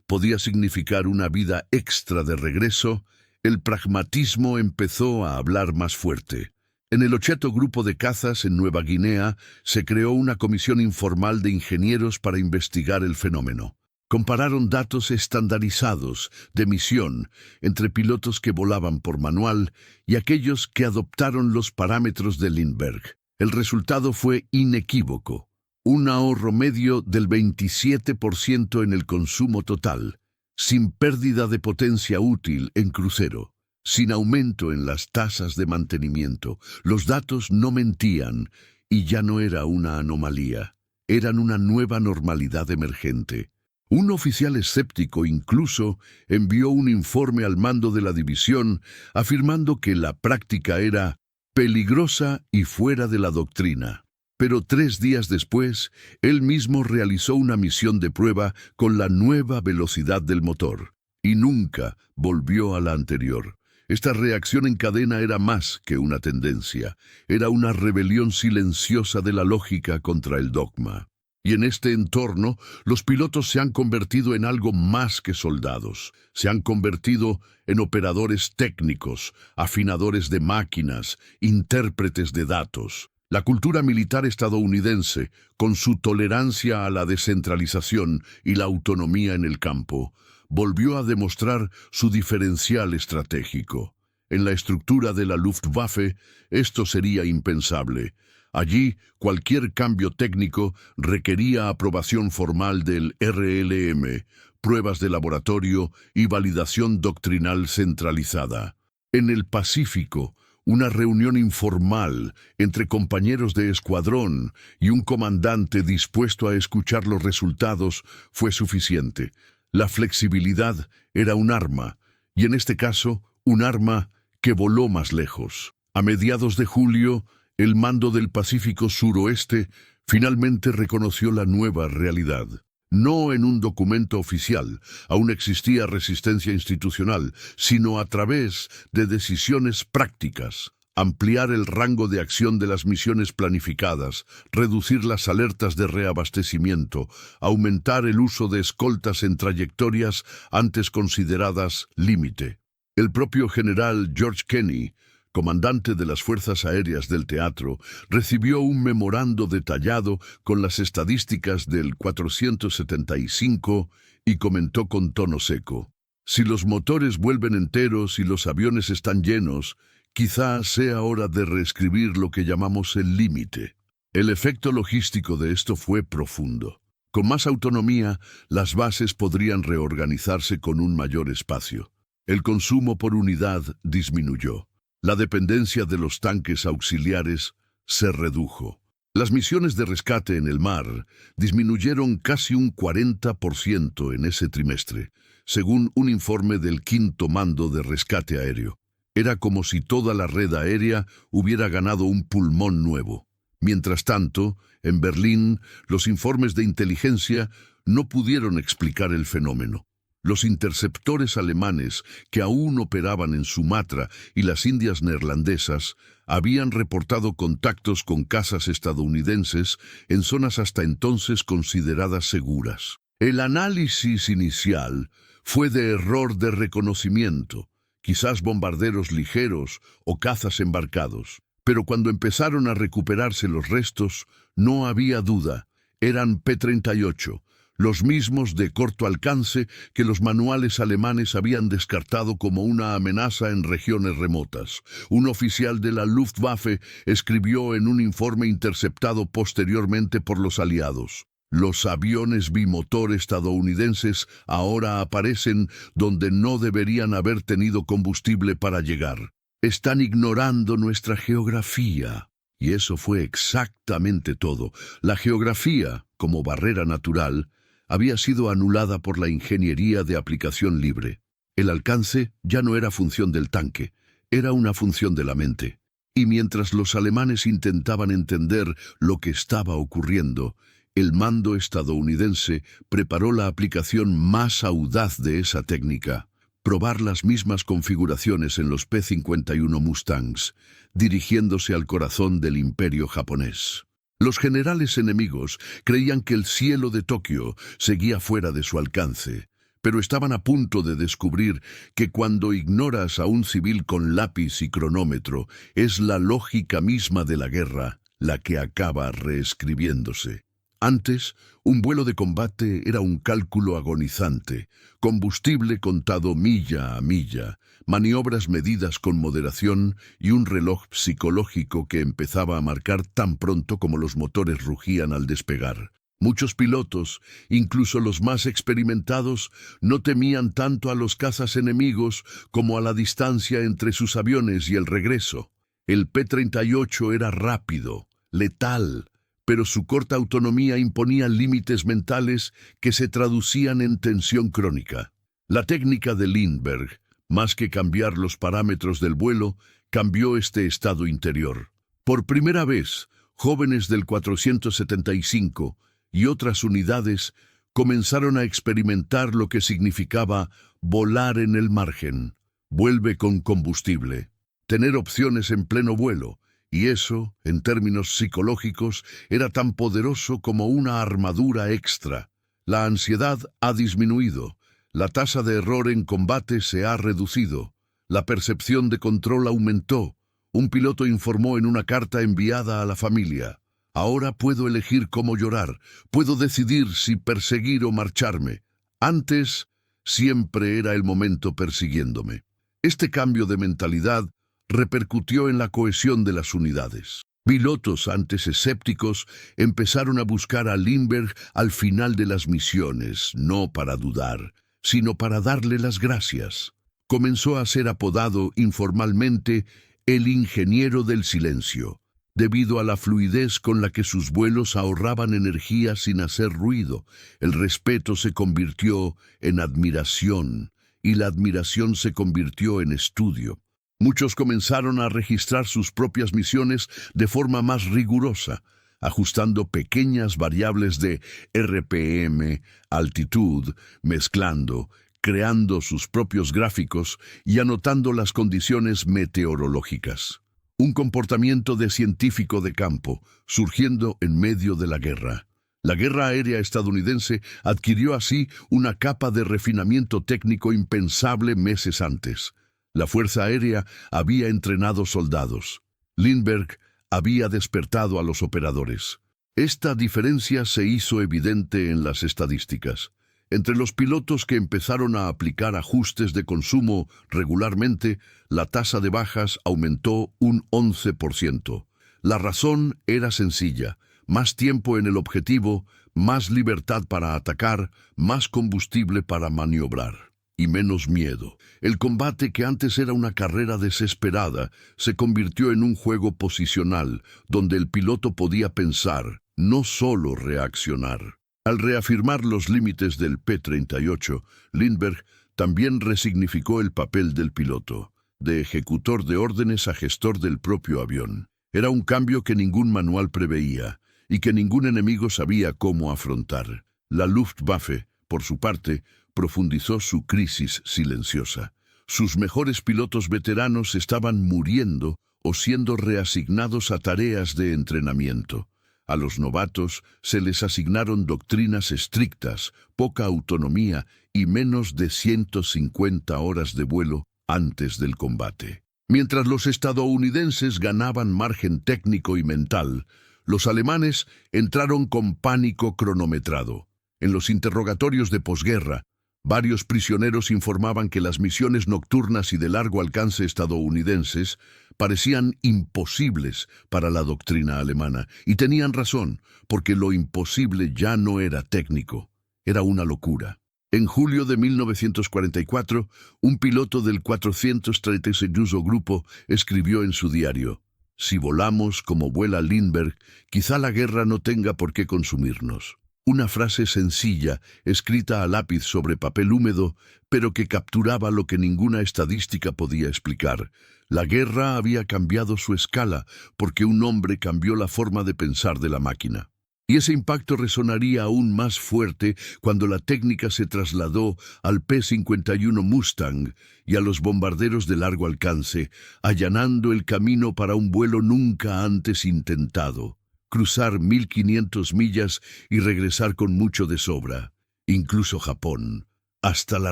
A: podía significar una vida extra de regreso, el pragmatismo empezó a hablar más fuerte. En el 80 Grupo de Cazas en Nueva Guinea se creó una comisión informal de ingenieros para investigar el fenómeno. Compararon datos estandarizados de misión entre pilotos que volaban por manual y aquellos que adoptaron los parámetros de Lindbergh. El resultado fue inequívoco: un ahorro medio del 27% en el consumo total, sin pérdida de potencia útil en crucero, sin aumento en las tasas de mantenimiento. Los datos no mentían, y ya no era una anomalía, eran una nueva normalidad emergente. Un oficial escéptico incluso envió un informe al mando de la división afirmando que la práctica era peligrosa y fuera de la doctrina. Pero 3 días después, él mismo realizó una misión de prueba con la nueva velocidad del motor, y nunca volvió a la anterior. Esta reacción en cadena era más que una tendencia, era una rebelión silenciosa de la lógica contra el dogma. Y en este entorno, los pilotos se han convertido en algo más que soldados. Se han convertido en operadores técnicos, afinadores de máquinas, intérpretes de datos. La cultura militar estadounidense, con su tolerancia a la descentralización y la autonomía en el campo, volvió a demostrar su diferencial estratégico. En la estructura de la Luftwaffe, esto sería impensable. Allí, cualquier cambio técnico requería aprobación formal del RLM, pruebas de laboratorio y validación doctrinal centralizada. En el Pacífico, una reunión informal entre compañeros de escuadrón y un comandante dispuesto a escuchar los resultados fue suficiente. La flexibilidad era un arma, y en este caso, un arma que voló más lejos. A mediados de julio, el mando del Pacífico Suroeste finalmente reconoció la nueva realidad. No en un documento oficial, aún existía resistencia institucional, sino a través de decisiones prácticas. Ampliar el rango de acción de las misiones planificadas, reducir las alertas de reabastecimiento, aumentar el uso de escoltas en trayectorias antes consideradas límite. El propio general George Kenney, comandante de las Fuerzas Aéreas del Teatro, recibió un memorando detallado con las estadísticas del 475 y comentó con tono seco: si los motores vuelven enteros y los aviones están llenos, quizá sea hora de reescribir lo que llamamos el límite. El efecto logístico de esto fue profundo. Con más autonomía, las bases podrían reorganizarse con un mayor espacio. El consumo por unidad disminuyó. La dependencia de los tanques auxiliares se redujo. Las misiones de rescate en el mar disminuyeron casi un 40% en ese trimestre, según un informe del Quinto Mando de Rescate Aéreo. Era como si toda la red aérea hubiera ganado un pulmón nuevo. Mientras tanto, en Berlín, los informes de inteligencia no pudieron explicar el fenómeno. Los interceptores alemanes que aún operaban en Sumatra y las Indias neerlandesas habían reportado contactos con cazas estadounidenses en zonas hasta entonces consideradas seguras. El análisis inicial fue de error de reconocimiento, quizás bombarderos ligeros o cazas embarcados. Pero cuando empezaron a recuperarse los restos, no había duda, eran P-38, los mismos de corto alcance que los manuales alemanes habían descartado como una amenaza en regiones remotas. Un oficial de la Luftwaffe escribió en un informe interceptado posteriormente por los aliados: los aviones bimotor estadounidenses ahora aparecen donde no deberían haber tenido combustible para llegar. Están ignorando nuestra geografía. Y eso fue exactamente todo. La geografía, como barrera natural, había sido anulada por la ingeniería de aplicación libre. El alcance ya no era función del tanque, era una función de la mente. Y mientras los alemanes intentaban entender lo que estaba ocurriendo, el mando estadounidense preparó la aplicación más audaz de esa técnica: probar las mismas configuraciones en los P-51 Mustangs, dirigiéndose al corazón del imperio japonés. Los generales enemigos creían que el cielo de Tokio seguía fuera de su alcance, pero estaban a punto de descubrir que cuando ignoras a un civil con lápiz y cronómetro, es la lógica misma de la guerra la que acaba reescribiéndose. Antes, un vuelo de combate era un cálculo agonizante, combustible contado milla a milla, maniobras medidas con moderación y un reloj psicológico que empezaba a marcar tan pronto como los motores rugían al despegar. Muchos pilotos, incluso los más experimentados, no temían tanto a los cazas enemigos como a la distancia entre sus aviones y el regreso. El P-38 era rápido, letal, pero su corta autonomía imponía límites mentales que se traducían en tensión crónica. La técnica de Lindbergh, más que cambiar los parámetros del vuelo, cambió este estado interior. Por primera vez, jóvenes del 475 y otras unidades comenzaron a experimentar lo que significaba volar en el margen. Vuelve con combustible. Tener opciones en pleno vuelo. Y eso, en términos psicológicos, era tan poderoso como una armadura extra. La ansiedad ha disminuido, la tasa de error en combate se ha reducido, la percepción de control aumentó. Un piloto informó en una carta enviada a la familia: ahora puedo elegir cómo llorar, puedo decidir si perseguir o marcharme. Antes, siempre era el momento persiguiéndome. Este cambio de mentalidad repercutió en la cohesión de las unidades. Pilotos antes escépticos empezaron a buscar a Lindbergh al final de las misiones, no para dudar, sino para darle las gracias. Comenzó a ser apodado informalmente el ingeniero del silencio. debido a la fluidez con la que sus vuelos ahorraban energía sin hacer ruido. El respeto se convirtió en admiración, y la admiración se convirtió en estudio. Muchos comenzaron a registrar sus propias misiones de forma más rigurosa, ajustando pequeñas variables de RPM, altitud, mezclando, creando sus propios gráficos y anotando las condiciones meteorológicas. Un comportamiento de científico de campo, surgiendo en medio de la guerra. La guerra aérea estadounidense adquirió así una capa de refinamiento técnico impensable meses antes. La Fuerza Aérea había entrenado soldados. Lindbergh había despertado a los operadores. Esta diferencia se hizo evidente en las estadísticas. Entre los pilotos que empezaron a aplicar ajustes de consumo regularmente, la tasa de bajas aumentó un 11%. La razón era sencilla: más tiempo en el objetivo, más libertad para atacar, más combustible para maniobrar, y menos miedo. El combate, que antes era una carrera desesperada, se convirtió en un juego posicional, donde el piloto podía pensar, no solo reaccionar. Al reafirmar los límites del P-38, Lindbergh también resignificó el papel del piloto, de ejecutor de órdenes a gestor del propio avión. Era un cambio que ningún manual preveía y que ningún enemigo sabía cómo afrontar. La Luftwaffe, por su parte, profundizó su crisis silenciosa. Sus mejores pilotos veteranos estaban muriendo o siendo reasignados a tareas de entrenamiento. A los novatos se les asignaron doctrinas estrictas, poca autonomía y menos de 150 horas de vuelo antes del combate. Mientras los estadounidenses ganaban margen técnico y mental, los alemanes entraron con pánico cronometrado. En los interrogatorios de posguerra, varios prisioneros informaban que las misiones nocturnas y de largo alcance estadounidenses parecían imposibles para la doctrina alemana, y tenían razón, porque lo imposible ya no era técnico, era una locura. En julio de 1944, un piloto del 432 Grupo escribió en su diario: «Si volamos como vuela Lindbergh, quizá la guerra no tenga por qué consumirnos». Una frase sencilla, escrita a lápiz sobre papel húmedo, pero que capturaba lo que ninguna estadística podía explicar. La guerra había cambiado su escala porque un hombre cambió la forma de pensar de la máquina. Y ese impacto resonaría aún más fuerte cuando la técnica se trasladó al P-51 Mustang y a los bombarderos de largo alcance, allanando el camino para un vuelo nunca antes intentado. Cruzar 1500 millas y regresar con mucho de sobra. Incluso Japón, hasta la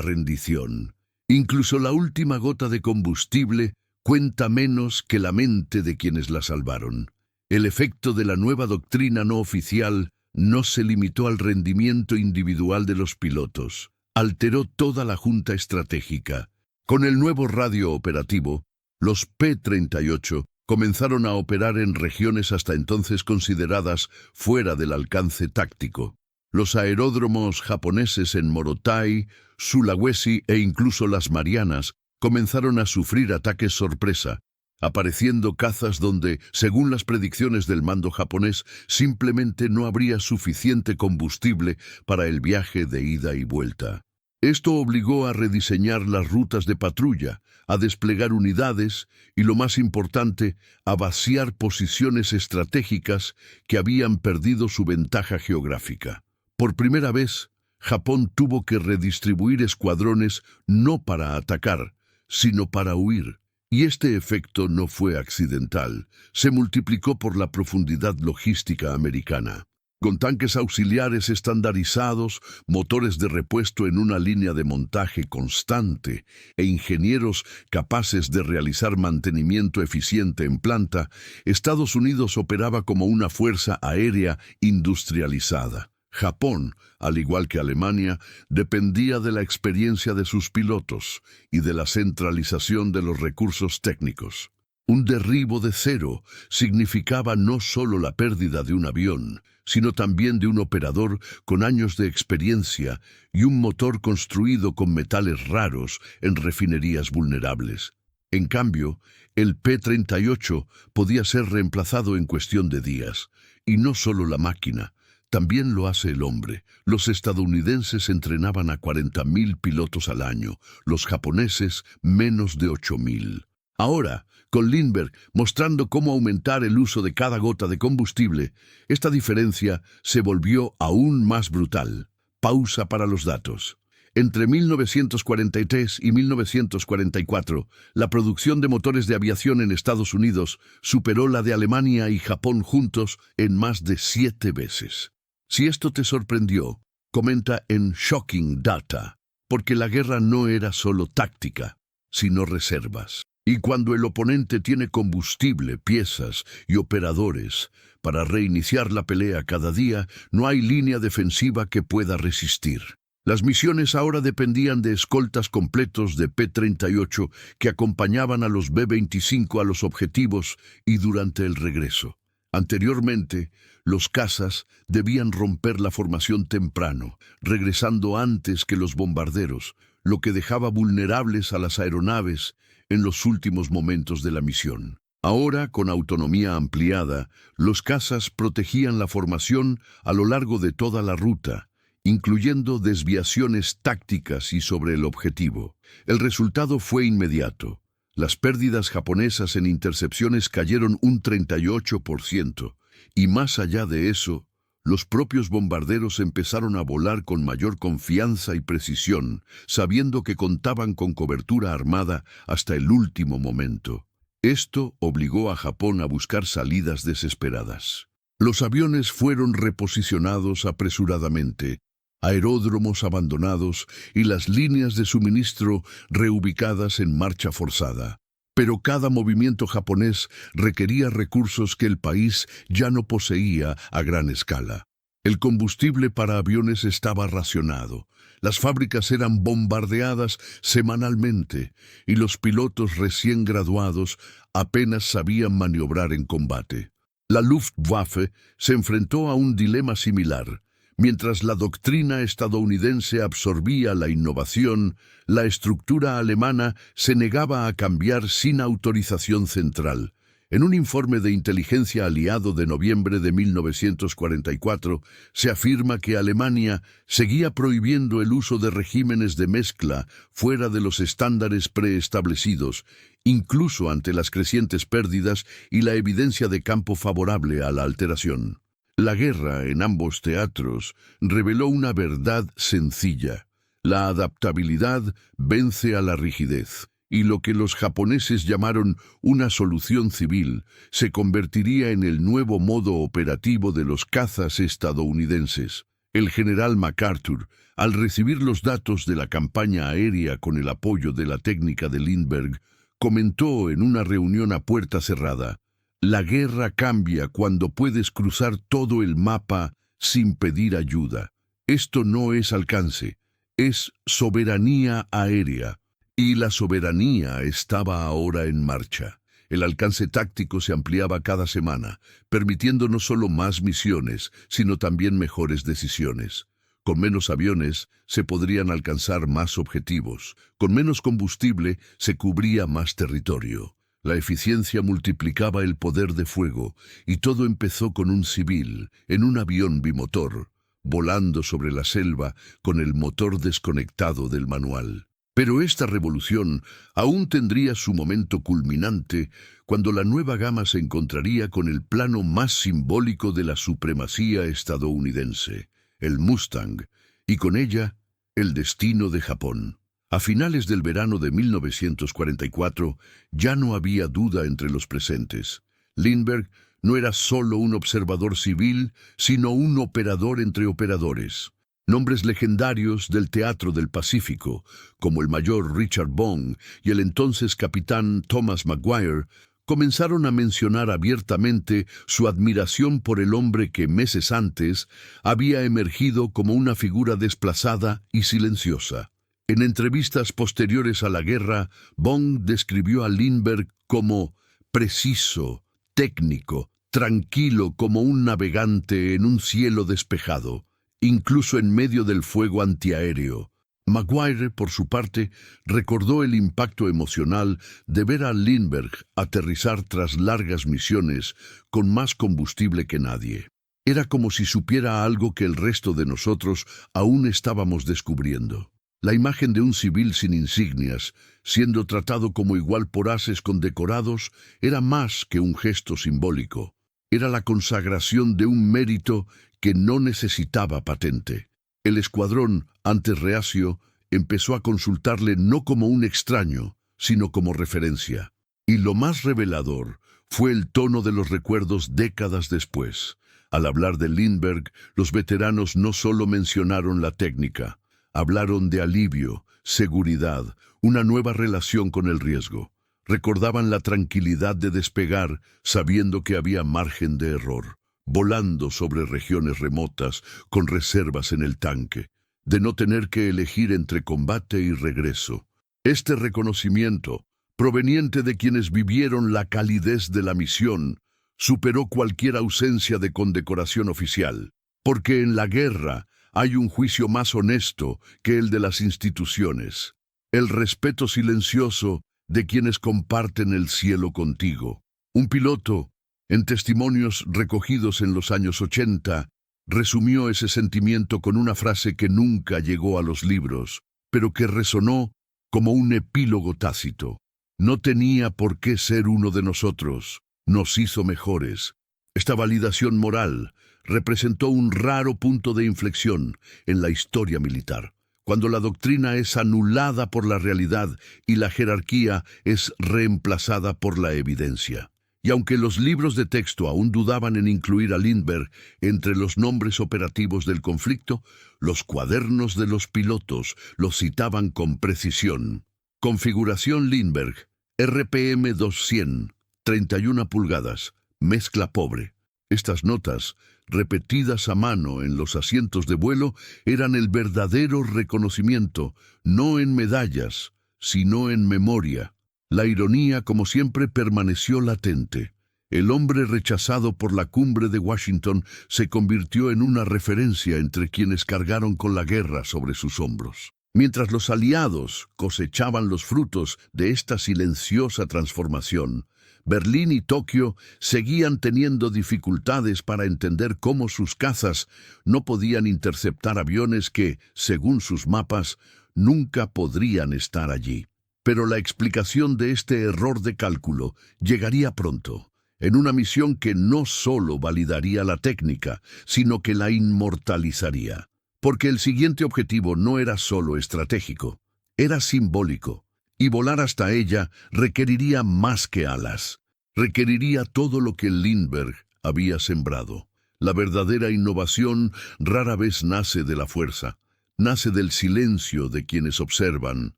A: rendición. Incluso la última gota de combustible cuenta menos que la mente de quienes la salvaron. El efecto de la nueva doctrina no oficial no se limitó al rendimiento individual de los pilotos. Alteró toda la junta estratégica. Con el nuevo radio operativo, los P-38 comenzaron a operar en regiones hasta entonces consideradas fuera del alcance táctico. Los aeródromos japoneses en Morotai, Sulawesi e incluso las Marianas comenzaron a sufrir ataques sorpresa, apareciendo cazas donde, según las predicciones del mando japonés, simplemente no habría suficiente combustible para el viaje de ida y vuelta. Esto obligó a rediseñar las rutas de patrulla, a desplegar unidades y, lo más importante, a vaciar posiciones estratégicas que habían perdido su ventaja geográfica. Por primera vez, Japón tuvo que redistribuir escuadrones no para atacar, sino para huir. Y este efecto no fue accidental, se multiplicó por la profundidad logística americana. Con tanques auxiliares estandarizados, motores de repuesto en una línea de montaje constante e ingenieros capaces de realizar mantenimiento eficiente en planta, Estados Unidos operaba como una fuerza aérea industrializada. Japón, al igual que Alemania, dependía de la experiencia de sus pilotos y de la centralización de los recursos técnicos. Un derribo de cero significaba no solo la pérdida de un avión, sino también de un operador con años de experiencia y un motor construido con metales raros en refinerías vulnerables. En cambio, el P-38 podía ser reemplazado en cuestión de días. Y no solo la máquina, también lo hace el hombre. Los estadounidenses entrenaban a 40.000 pilotos al año, los japoneses menos de 8.000. Ahora, con Lindbergh mostrando cómo aumentar el uso de cada gota de combustible, esta diferencia se volvió aún más brutal. Pausa para los datos. Entre 1943 y 1944, la producción de motores de aviación en Estados Unidos superó la de Alemania y Japón juntos en más de 7 veces. Si esto te sorprendió, comenta en Shocking Data, porque la guerra no era solo táctica, sino reservas. Y cuando el oponente tiene combustible, piezas y operadores para reiniciar la pelea cada día, no hay línea defensiva que pueda resistir. Las misiones ahora dependían de escoltas completos de P-38 que acompañaban a los B-25 a los objetivos y durante el regreso. Anteriormente, los cazas debían romper la formación temprano, regresando antes que los bombarderos, lo que dejaba vulnerables a las aeronaves en los últimos momentos de la misión. Ahora, con autonomía ampliada, los cazas protegían la formación a lo largo de toda la ruta, incluyendo desviaciones tácticas y sobre el objetivo. El resultado fue inmediato. Las pérdidas japonesas en intercepciones cayeron un 38%, y más allá de eso, los propios bombarderos empezaron a volar con mayor confianza y precisión, sabiendo que contaban con cobertura armada hasta el último momento. Esto obligó a Japón a buscar salidas desesperadas. Los aviones fueron reposicionados apresuradamente, aeródromos abandonados y las líneas de suministro reubicadas en marcha forzada. Pero cada movimiento japonés requería recursos que el país ya no poseía a gran escala. El combustible para aviones estaba racionado, las fábricas eran bombardeadas semanalmente y los pilotos recién graduados apenas sabían maniobrar en combate. La Luftwaffe se enfrentó a un dilema similar. Mientras la doctrina estadounidense absorbía la innovación, la estructura alemana se negaba a cambiar sin autorización central. En un informe de inteligencia aliado de noviembre de 1944, se afirma que Alemania seguía prohibiendo el uso de regímenes de mezcla fuera de los estándares preestablecidos, incluso ante las crecientes pérdidas y la evidencia de campo favorable a la alteración. La guerra en ambos teatros reveló una verdad sencilla. La adaptabilidad vence a la rigidez, y lo que los japoneses llamaron una solución civil se convertiría en el nuevo modo operativo de los cazas estadounidenses. El general MacArthur, al recibir los datos de la campaña aérea con el apoyo de la técnica de Lindbergh, comentó en una reunión a puerta cerrada: «La guerra cambia cuando puedes cruzar todo el mapa sin pedir ayuda. Esto no es alcance, es soberanía aérea». Y la soberanía estaba ahora en marcha. El alcance táctico se ampliaba cada semana, permitiendo no solo más misiones, sino también mejores decisiones. Con menos aviones se podrían alcanzar más objetivos. Con menos combustible se cubría más territorio. La eficiencia multiplicaba el poder de fuego, y todo empezó con un civil, en un avión bimotor, volando sobre la selva con el motor desconectado del manual. Pero esta revolución aún tendría su momento culminante cuando la nueva gama se encontraría con el plano más simbólico de la supremacía estadounidense, el Mustang, y con ella, el destino de Japón. A finales del verano de 1944, ya no había duda entre los presentes. Lindbergh no era solo un observador civil, sino un operador entre operadores. Nombres legendarios del teatro del Pacífico, como el mayor Richard Bong y el entonces capitán Thomas Maguire, comenzaron a mencionar abiertamente su admiración por el hombre que meses antes había emergido como una figura desplazada y silenciosa. En entrevistas posteriores a la guerra, Bong describió a Lindbergh como preciso, técnico, tranquilo como un navegante en un cielo despejado, incluso en medio del fuego antiaéreo. Maguire, por su parte, recordó el impacto emocional de ver a Lindbergh aterrizar tras largas misiones con más combustible que nadie. Era como si supiera algo que el resto de nosotros aún estábamos descubriendo. La imagen de un civil sin insignias, siendo tratado como igual por ases condecorados, era más que un gesto simbólico. Era la consagración de un mérito que no necesitaba patente. El escuadrón, antes reacio, empezó a consultarle no como un extraño, sino como referencia. Y lo más revelador fue el tono de los recuerdos décadas después. Al hablar de Lindbergh, los veteranos no solo mencionaron la técnica, hablaron de alivio, seguridad, una nueva relación con el riesgo. Recordaban la tranquilidad de despegar sabiendo que había margen de error, volando sobre regiones remotas con reservas en el tanque, de no tener que elegir entre combate y regreso. Este reconocimiento, proveniente de quienes vivieron la calidez de la misión, superó cualquier ausencia de condecoración oficial, porque en la guerra hay un juicio más honesto que el de las instituciones, el respeto silencioso de quienes comparten el cielo contigo. Un piloto, en testimonios recogidos en los años 80, resumió ese sentimiento con una frase que nunca llegó a los libros, pero que resonó como un epílogo tácito. No tenía por qué ser uno de nosotros, nos hizo mejores. Esta validación moral representó un raro punto de inflexión en la historia militar, cuando la doctrina es anulada por la realidad y la jerarquía es reemplazada por la evidencia. Y aunque los libros de texto aún dudaban en incluir a Lindbergh entre los nombres operativos del conflicto, los cuadernos de los pilotos lo citaban con precisión. Configuración Lindbergh, RPM 200, 31 pulgadas, mezcla pobre. Estas notas, repetidas a mano en los asientos de vuelo, eran el verdadero reconocimiento, no en medallas, sino en memoria. La ironía, como siempre, permaneció latente. El hombre rechazado por la cumbre de Washington se convirtió en una referencia entre quienes cargaron con la guerra sobre sus hombros. Mientras los aliados cosechaban los frutos de esta silenciosa transformación, Berlín y Tokio seguían teniendo dificultades para entender cómo sus cazas no podían interceptar aviones que, según sus mapas, nunca podrían estar allí. Pero la explicación de este error de cálculo llegaría pronto, en una misión que no solo validaría la técnica, sino que la inmortalizaría. Porque el siguiente objetivo no era solo estratégico, era simbólico, y volar hasta ella requeriría más que alas. Requeriría todo lo que Lindbergh había sembrado. La verdadera innovación rara vez nace de la fuerza, nace del silencio de quienes observan,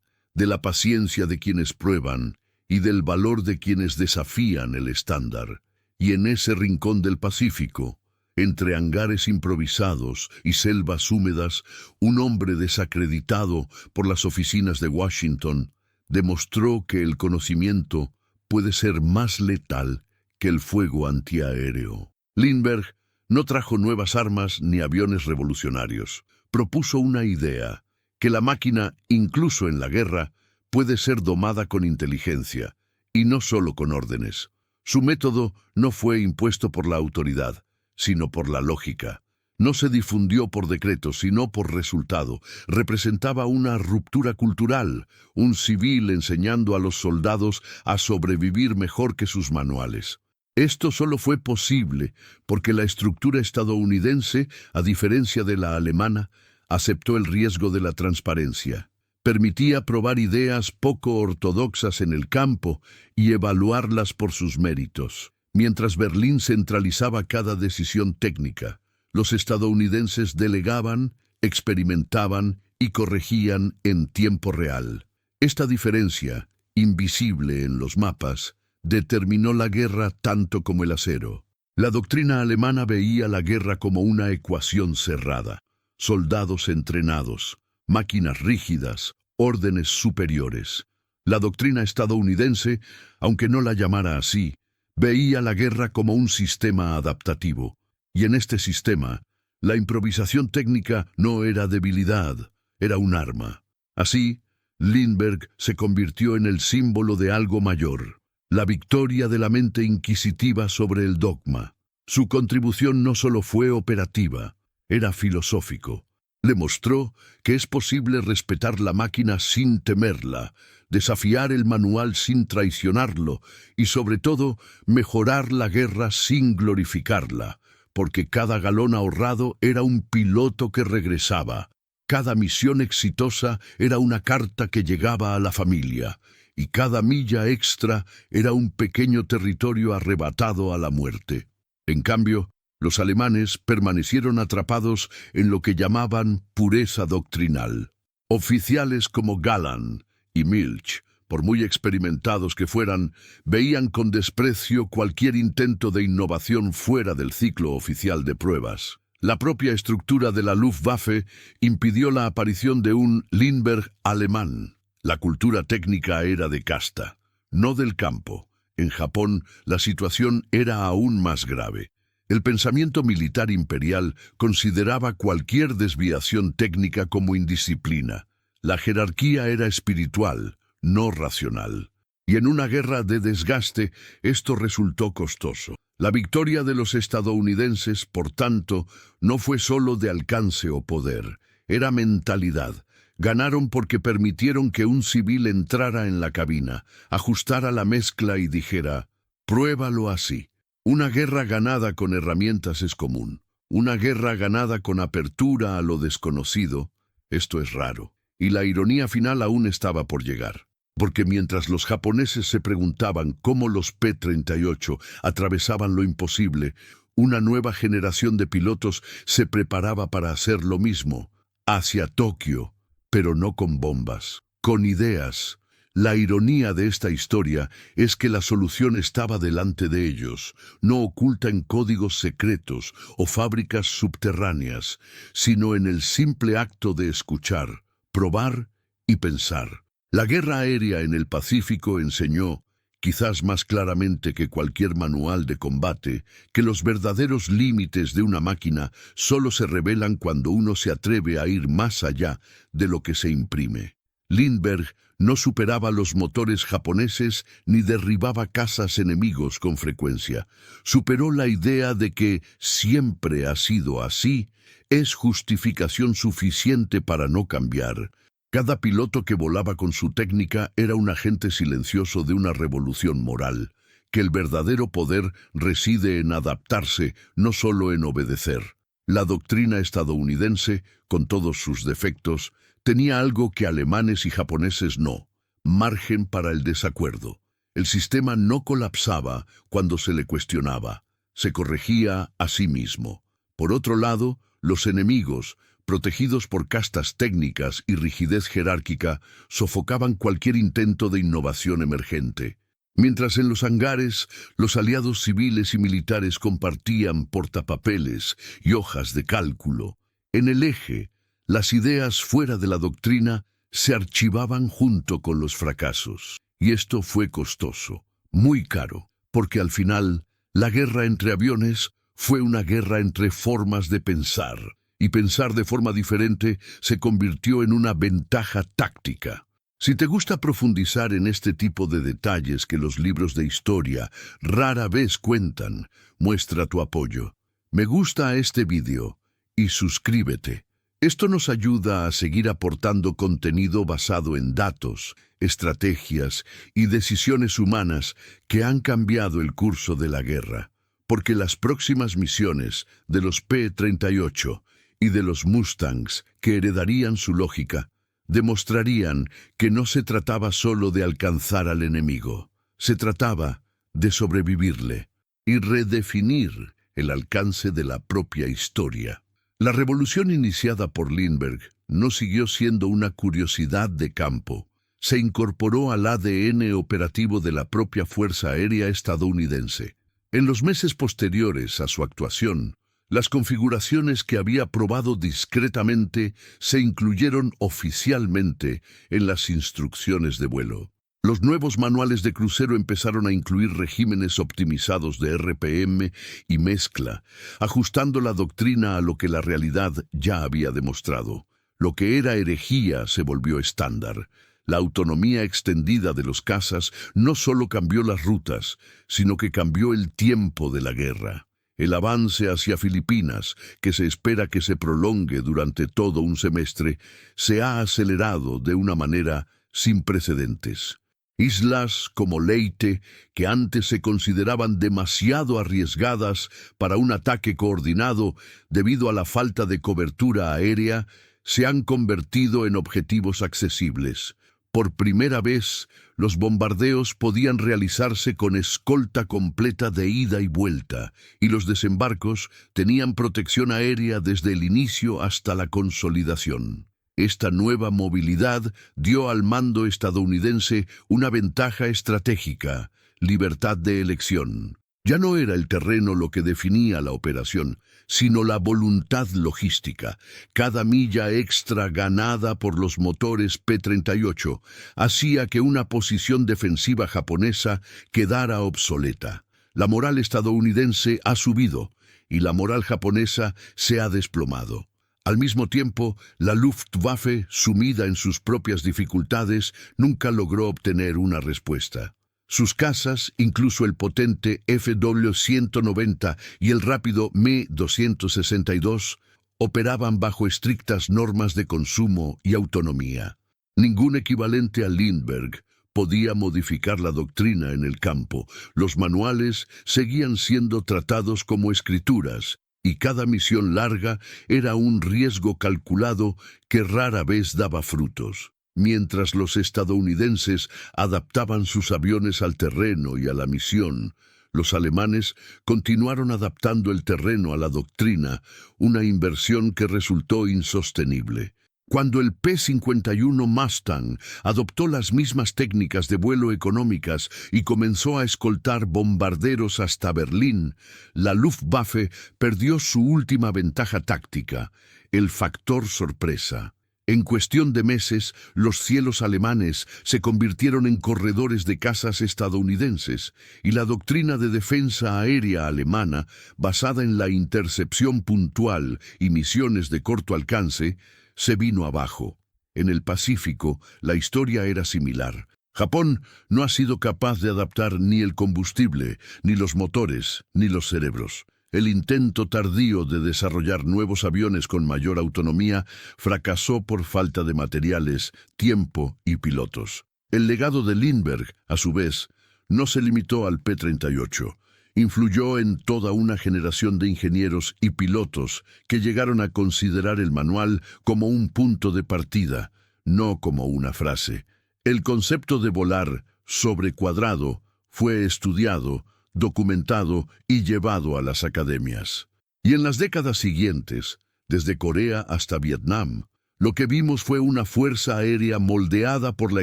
A: de la paciencia de quienes prueban y del valor de quienes desafían el estándar. Y en ese rincón del Pacífico, entre hangares improvisados y selvas húmedas, un hombre desacreditado por las oficinas de Washington demostró que el conocimiento puede ser más letal que el fuego antiaéreo. Lindbergh no trajo nuevas armas ni aviones revolucionarios. Propuso una idea, que la máquina, incluso en la guerra, puede ser domada con inteligencia, y no solo con órdenes. Su método no fue impuesto por la autoridad, sino por la lógica. No se difundió por decreto, sino por resultado. Representaba una ruptura cultural, un civil enseñando a los soldados a sobrevivir mejor que sus manuales. Esto solo fue posible porque la estructura estadounidense, a diferencia de la alemana, aceptó el riesgo de la transparencia. Permitía probar ideas poco ortodoxas en el campo y evaluarlas por sus méritos. Mientras Berlín centralizaba cada decisión técnica, los estadounidenses delegaban, experimentaban y corregían en tiempo real. Esta diferencia, invisible en los mapas, determinó la guerra tanto como el acero. La doctrina alemana veía la guerra como una ecuación cerrada. Soldados entrenados, máquinas rígidas, órdenes superiores. La doctrina estadounidense, aunque no la llamara así, veía la guerra como un sistema adaptativo. Y en este sistema, la improvisación técnica no era debilidad, era un arma. Así, Lindbergh se convirtió en el símbolo de algo mayor, la victoria de la mente inquisitiva sobre el dogma. Su contribución no solo fue operativa, era filosófico. Le mostró que es posible respetar la máquina sin temerla, desafiar el manual sin traicionarlo y, sobre todo, mejorar la guerra sin glorificarla, porque cada galón ahorrado era un piloto que regresaba. Cada misión exitosa era una carta que llegaba a la familia, y cada milla extra era un pequeño territorio arrebatado a la muerte. En cambio, los alemanes permanecieron atrapados en lo que llamaban pureza doctrinal. Oficiales como Galland y Milch, por muy experimentados que fueran, veían con desprecio cualquier intento de innovación fuera del ciclo oficial de pruebas. La propia estructura de la Luftwaffe impidió la aparición de un Lindbergh alemán. La cultura técnica era de casta, no del campo. En Japón, la situación era aún más grave. El pensamiento militar imperial consideraba cualquier desviación técnica como indisciplina. La jerarquía era espiritual, no racional. Y en una guerra de desgaste, esto resultó costoso. La victoria de los estadounidenses, por tanto, no fue solo de alcance o poder, era mentalidad. Ganaron porque permitieron que un civil entrara en la cabina, ajustara la mezcla y dijera, «Pruébalo así». Una guerra ganada con herramientas es común. Una guerra ganada con apertura a lo desconocido, esto es raro. Y la ironía final aún estaba por llegar. Porque mientras los japoneses se preguntaban cómo los P-38 atravesaban lo imposible, una nueva generación de pilotos se preparaba para hacer lo mismo, hacia Tokio, pero no con bombas, con ideas. La ironía de esta historia es que la solución estaba delante de ellos, no oculta en códigos secretos o fábricas subterráneas, sino en el simple acto de escuchar, probar y pensar. La guerra aérea en el Pacífico enseñó, quizás más claramente que cualquier manual de combate, que los verdaderos límites de una máquina solo se revelan cuando uno se atreve a ir más allá de lo que se imprime. Lindbergh no superaba los motores japoneses ni derribaba cazas enemigos con frecuencia. Superó la idea de que siempre ha sido así, es justificación suficiente para no cambiar. Cada piloto que volaba con su técnica era un agente silencioso de una revolución moral, que el verdadero poder reside en adaptarse, no solo en obedecer. La doctrina estadounidense, con todos sus defectos, tenía algo que alemanes y japoneses no: margen para el desacuerdo. El sistema no colapsaba cuando se le cuestionaba, se corregía a sí mismo. Por otro lado, los enemigos, protegidos por castas técnicas y rigidez jerárquica, sofocaban cualquier intento de innovación emergente. Mientras en los hangares, los aliados civiles y militares compartían portapapeles y hojas de cálculo, en el eje, las ideas fuera de la doctrina se archivaban junto con los fracasos. Y esto fue costoso, muy caro, porque al final, la guerra entre aviones fue una guerra entre formas de pensar, y pensar de forma diferente se convirtió en una ventaja táctica. Si te gusta profundizar en este tipo de detalles que los libros de historia rara vez cuentan, muestra tu apoyo. Me gusta a este vídeo y suscríbete. Esto nos ayuda a seguir aportando contenido basado en datos, estrategias y decisiones humanas que han cambiado el curso de la guerra. Porque las próximas misiones de los P-38 y de los Mustangs, que heredarían su lógica, demostrarían que no se trataba solo de alcanzar al enemigo, se trataba de sobrevivirle y redefinir el alcance de la propia historia. La revolución iniciada por Lindbergh no siguió siendo una curiosidad de campo, se incorporó al ADN operativo de la propia Fuerza Aérea estadounidense. En los meses posteriores a su actuación, las configuraciones que había probado discretamente se incluyeron oficialmente en las instrucciones de vuelo. Los nuevos manuales de crucero empezaron a incluir regímenes optimizados de RPM y mezcla, ajustando la doctrina a lo que la realidad ya había demostrado. Lo que era herejía se volvió estándar. La autonomía extendida de los cazas no solo cambió las rutas, sino que cambió el tiempo de la guerra. El avance hacia Filipinas, que se espera que se prolongue durante todo un semestre, se ha acelerado de una manera sin precedentes. Islas como Leyte, que antes se consideraban demasiado arriesgadas para un ataque coordinado debido a la falta de cobertura aérea, se han convertido en objetivos accesibles. Por primera vez, los bombardeos podían realizarse con escolta completa de ida y vuelta, y los desembarcos tenían protección aérea desde el inicio hasta la consolidación. Esta nueva movilidad dio al mando estadounidense una ventaja estratégica: libertad de elección. Ya no era el terreno lo que definía la operación, sino la voluntad logística. Cada milla extra ganada por los motores P-38 hacía que una posición defensiva japonesa quedara obsoleta. La moral estadounidense ha subido y la moral japonesa se ha desplomado. Al mismo tiempo, la Luftwaffe, sumida en sus propias dificultades, nunca logró obtener una respuesta. Sus cazas, incluso el potente FW-190 y el rápido Me-262, operaban bajo estrictas normas de consumo y autonomía. Ningún equivalente a Lindbergh podía modificar la doctrina en el campo. Los manuales seguían siendo tratados como escrituras, y cada misión larga era un riesgo calculado que rara vez daba frutos. Mientras los estadounidenses adaptaban sus aviones al terreno y a la misión, los alemanes continuaron adaptando el terreno a la doctrina, una inversión que resultó insostenible. Cuando el P-51 Mustang adoptó las mismas técnicas de vuelo económicas y comenzó a escoltar bombarderos hasta Berlín, la Luftwaffe perdió su última ventaja táctica: el factor sorpresa. En cuestión de meses, los cielos alemanes se convirtieron en corredores de cazas estadounidenses, y la doctrina de defensa aérea alemana, basada en la intercepción puntual y misiones de corto alcance, se vino abajo. En el Pacífico, la historia era similar. Japón no ha sido capaz de adaptar ni el combustible, ni los motores, ni los cerebros. El intento tardío de desarrollar nuevos aviones con mayor autonomía fracasó por falta de materiales, tiempo y pilotos. El legado de Lindbergh, a su vez, no se limitó al P-38. Influyó en toda una generación de ingenieros y pilotos que llegaron a considerar el manual como un punto de partida, no como una frase. El concepto de volar sobre cuadrado fue estudiado, documentado y llevado a las academias. Y en las décadas siguientes, desde Corea hasta Vietnam, lo que vimos fue una fuerza aérea moldeada por la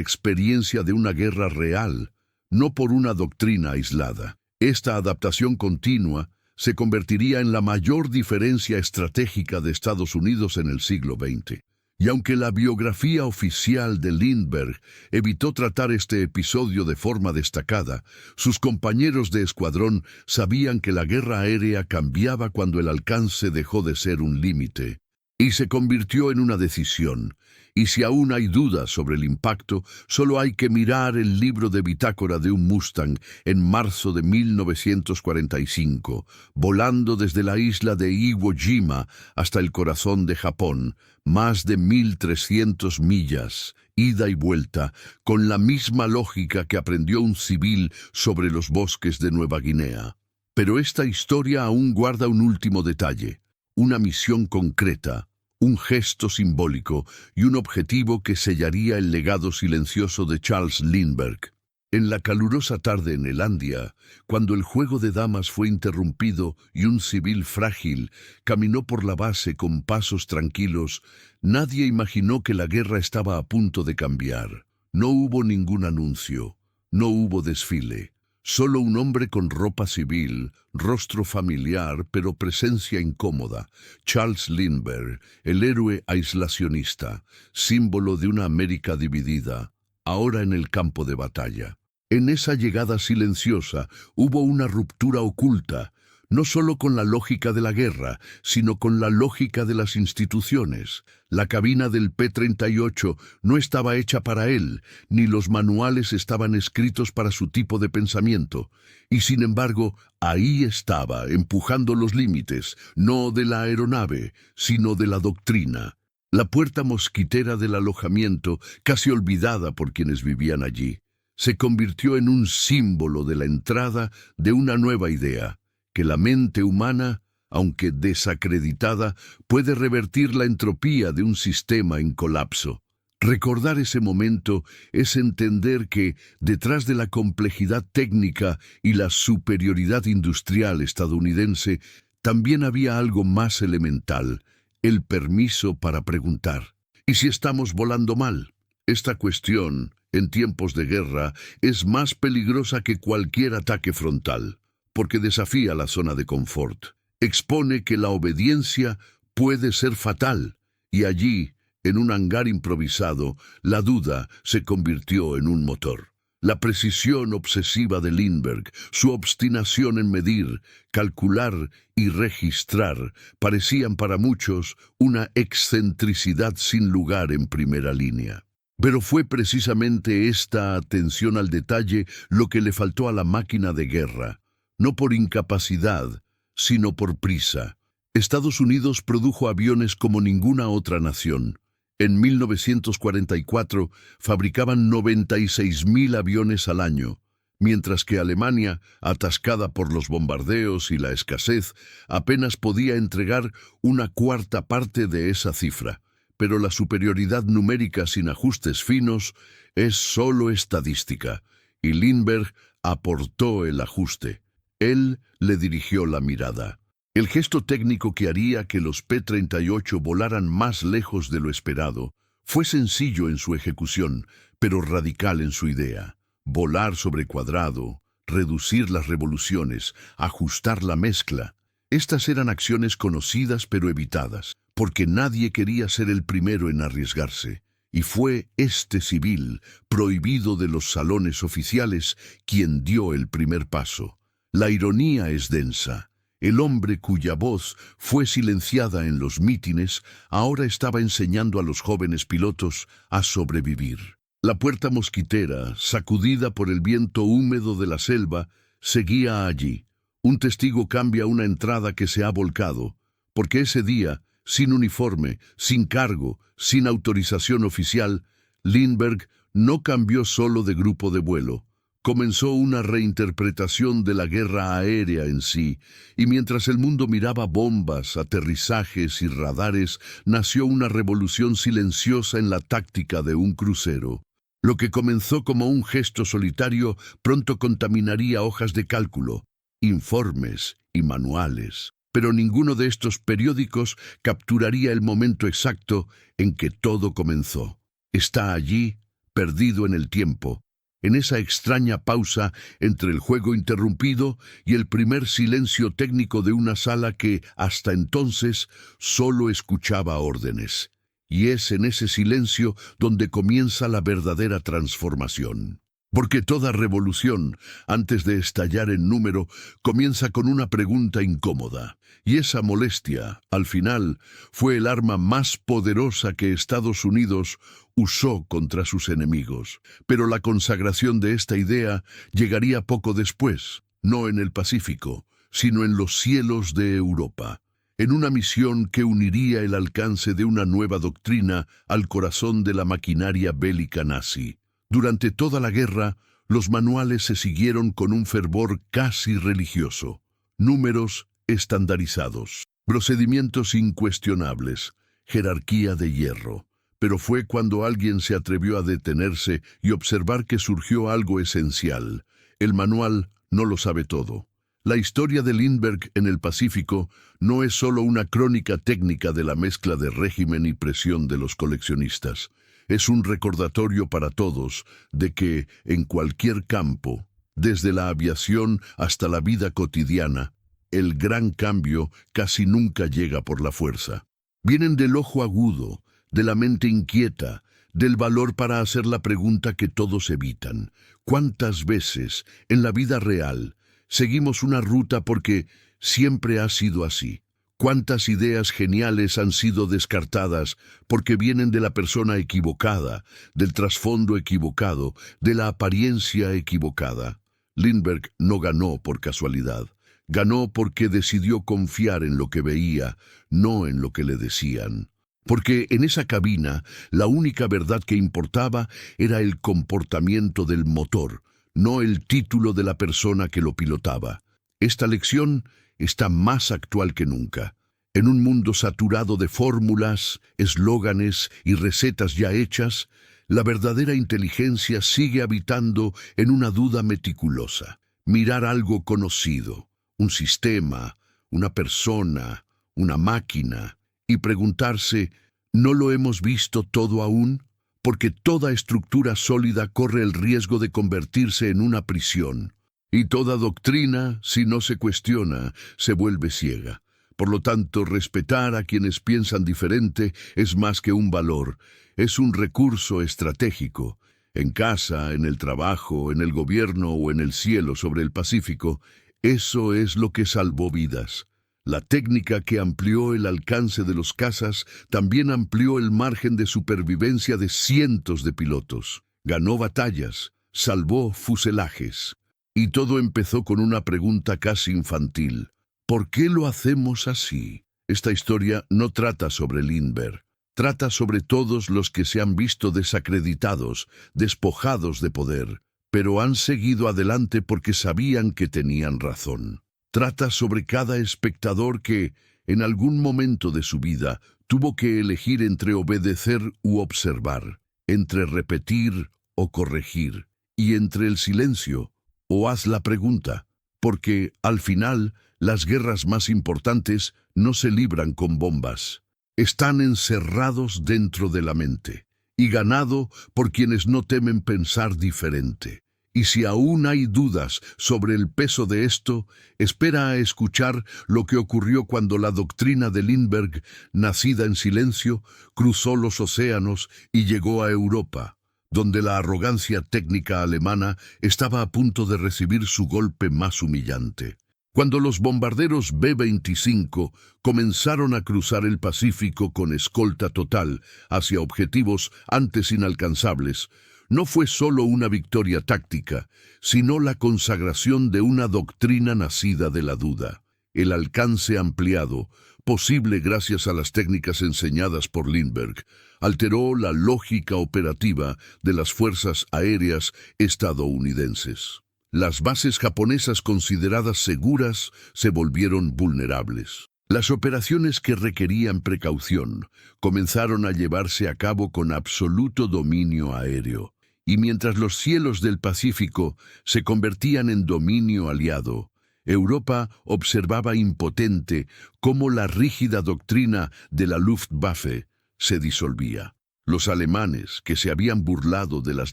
A: experiencia de una guerra real, no por una doctrina aislada. Esta adaptación continua se convertiría en la mayor diferencia estratégica de Estados Unidos en el siglo XX. Y aunque la biografía oficial de Lindbergh evitó tratar este episodio de forma destacada, sus compañeros de escuadrón sabían que la guerra aérea cambiaba cuando el alcance dejó de ser un límite y se convirtió en una decisión. Y si aún hay dudas sobre el impacto, solo hay que mirar el libro de bitácora de un Mustang en marzo de 1945, volando desde la isla de Iwo Jima hasta el corazón de Japón, más de 1.300 millas, ida y vuelta, con la misma lógica que aprendió un civil sobre los bosques de Nueva Guinea. Pero esta historia aún guarda un último detalle: una misión concreta, un gesto simbólico y un objetivo que sellaría el legado silencioso de Charles Lindbergh. En la calurosa tarde en Elandia, cuando el juego de damas fue interrumpido y un civil frágil caminó por la base con pasos tranquilos, nadie imaginó que la guerra estaba a punto de cambiar. No hubo ningún anuncio, no hubo desfile. Solo un hombre con ropa civil, rostro familiar pero presencia incómoda: Charles Lindbergh, el héroe aislacionista, símbolo de una América dividida, ahora en el campo de batalla. En esa llegada silenciosa hubo una ruptura oculta. no solo con la lógica de la guerra, sino con la lógica de las instituciones. La cabina del P-38 no estaba hecha para él, ni los manuales estaban escritos para su tipo de pensamiento. Y sin embargo, ahí estaba, empujando los límites, no de la aeronave, sino de la doctrina. La puerta mosquitera del alojamiento, casi olvidada por quienes vivían allí, se convirtió en un símbolo de la entrada de una nueva idea, que la mente humana, aunque desacreditada, puede revertir la entropía de un sistema en colapso. Recordar ese momento es entender que, detrás de la complejidad técnica y la superioridad industrial estadounidense, también había algo más elemental: el permiso para preguntar. ¿Y si estamos volando mal? Esta cuestión, en tiempos de guerra, es más peligrosa que cualquier ataque frontal, porque desafía la zona de confort. Expone que la obediencia puede ser fatal, y allí, en un hangar improvisado, la duda se convirtió en un motor. La precisión obsesiva de Lindbergh, su obstinación en medir, calcular y registrar, parecían para muchos una excentricidad sin lugar en primera línea. Pero fue precisamente esta atención al detalle lo que le faltó a la máquina de guerra, no por incapacidad, sino por prisa. Estados Unidos produjo aviones como ninguna otra nación. En 1944 fabricaban 96.000 aviones al año, mientras que Alemania, atascada por los bombardeos y la escasez, apenas podía entregar una cuarta parte de esa cifra. Pero la superioridad numérica sin ajustes finos es solo estadística, y Lindbergh aportó el ajuste. Él le dirigió la mirada. El gesto técnico que haría que los P-38 volaran más lejos de lo esperado fue sencillo en su ejecución, pero radical en su idea. Volar sobre cuadrado, reducir las revoluciones, ajustar la mezcla. Estas eran acciones conocidas pero evitadas, porque nadie quería ser el primero en arriesgarse. Y fue este civil, prohibido de los salones oficiales, quien dio el primer paso. La ironía es densa. El hombre cuya voz fue silenciada en los mítines ahora estaba enseñando a los jóvenes pilotos a sobrevivir. La puerta mosquitera, sacudida por el viento húmedo de la selva, seguía allí. Un testigo cambia una entrada que se ha volcado, porque ese día, sin uniforme, sin cargo, sin autorización oficial, Lindbergh no cambió solo de grupo de vuelo. Comenzó una reinterpretación de la guerra aérea en sí, y mientras el mundo miraba bombas, aterrizajes y radares, nació una revolución silenciosa en la táctica de un crucero. Lo que comenzó como un gesto solitario pronto contaminaría hojas de cálculo, informes y manuales. Pero ninguno de estos periódicos capturaría el momento exacto en que todo comenzó. Está allí, perdido en el tiempo, en esa extraña pausa entre el juego interrumpido y el primer silencio técnico de una sala que, hasta entonces, solo escuchaba órdenes. Y es en ese silencio donde comienza la verdadera transformación. Porque toda revolución, antes de estallar en número, comienza con una pregunta incómoda. Y esa molestia, al final, fue el arma más poderosa que Estados Unidos usó contra sus enemigos. Pero la consagración de esta idea llegaría poco después, no en el Pacífico, sino en los cielos de Europa, en una misión que uniría el alcance de una nueva doctrina al corazón de la maquinaria bélica nazi. Durante toda la guerra, los manuales se siguieron con un fervor casi religioso. Números estandarizados, procedimientos incuestionables, jerarquía de hierro. Pero fue cuando alguien se atrevió a detenerse y observar que surgió algo esencial. El manual no lo sabe todo. La historia de Lindbergh en el Pacífico no es solo una crónica técnica de la mezcla de régimen y presión de los coleccionistas. Es un recordatorio para todos de que, en cualquier campo, desde la aviación hasta la vida cotidiana, el gran cambio casi nunca llega por la fuerza. Vienen del ojo agudo, de la mente inquieta, del valor para hacer la pregunta que todos evitan. ¿Cuántas veces, en la vida real, seguimos una ruta porque Siempre ha sido así. ¿Cuántas ideas geniales han sido descartadas porque vienen de la persona equivocada, del trasfondo equivocado, de la apariencia equivocada? Lindbergh no ganó por casualidad. Ganó porque decidió confiar en lo que veía, no en lo que le decían. Porque en esa cabina la única verdad que importaba era el comportamiento del motor, no el título de la persona que lo pilotaba. Esta lección está más actual que nunca. En un mundo saturado de fórmulas, eslóganes y recetas ya hechas, la verdadera inteligencia sigue habitando en una duda meticulosa. Mirar algo conocido, un sistema, una persona, una máquina, y preguntarse, ¿no lo hemos visto todo aún? Porque toda estructura sólida corre el riesgo de convertirse en una prisión. Y toda doctrina, si no se cuestiona, se vuelve ciega. Por lo tanto, respetar a quienes piensan diferente es más que un valor, es un recurso estratégico. En casa, en el trabajo, en el gobierno o en el cielo sobre el Pacífico, eso es lo que salvó vidas. La técnica que amplió el alcance de los cazas también amplió el margen de supervivencia de cientos de pilotos. Ganó batallas, salvó fuselajes. Y todo empezó con una pregunta casi infantil. ¿Por qué lo hacemos así? Esta historia no trata sobre Lindbergh. Trata sobre todos los que se han visto desacreditados, despojados de poder, pero han seguido adelante porque sabían que tenían razón. Trata sobre cada espectador que, en algún momento de su vida, tuvo que elegir entre obedecer u observar, entre repetir o corregir, y entre el silencio o haz la pregunta, porque, al final, las guerras más importantes no se libran con bombas. Están encerrados dentro de la mente, y ganado por quienes no temen pensar diferente. Y si aún hay dudas sobre el peso de esto, espera a escuchar lo que ocurrió cuando la doctrina de Lindbergh, nacida en silencio, cruzó los océanos y llegó a Europa, donde la arrogancia técnica alemana estaba a punto de recibir su golpe más humillante. Cuando los bombarderos B-25 comenzaron a cruzar el Pacífico con escolta total hacia objetivos antes inalcanzables, no fue solo una victoria táctica, sino la consagración de una doctrina nacida de la duda. El alcance ampliado, posible gracias a las técnicas enseñadas por Lindbergh, alteró la lógica operativa de las fuerzas aéreas estadounidenses. Las bases japonesas consideradas seguras se volvieron vulnerables. Las operaciones que requerían precaución comenzaron a llevarse a cabo con absoluto dominio aéreo, y mientras los cielos del Pacífico se convertían en dominio aliado, Europa observaba impotente cómo la rígida doctrina de la Luftwaffe se disolvía. Los alemanes, que se habían burlado de las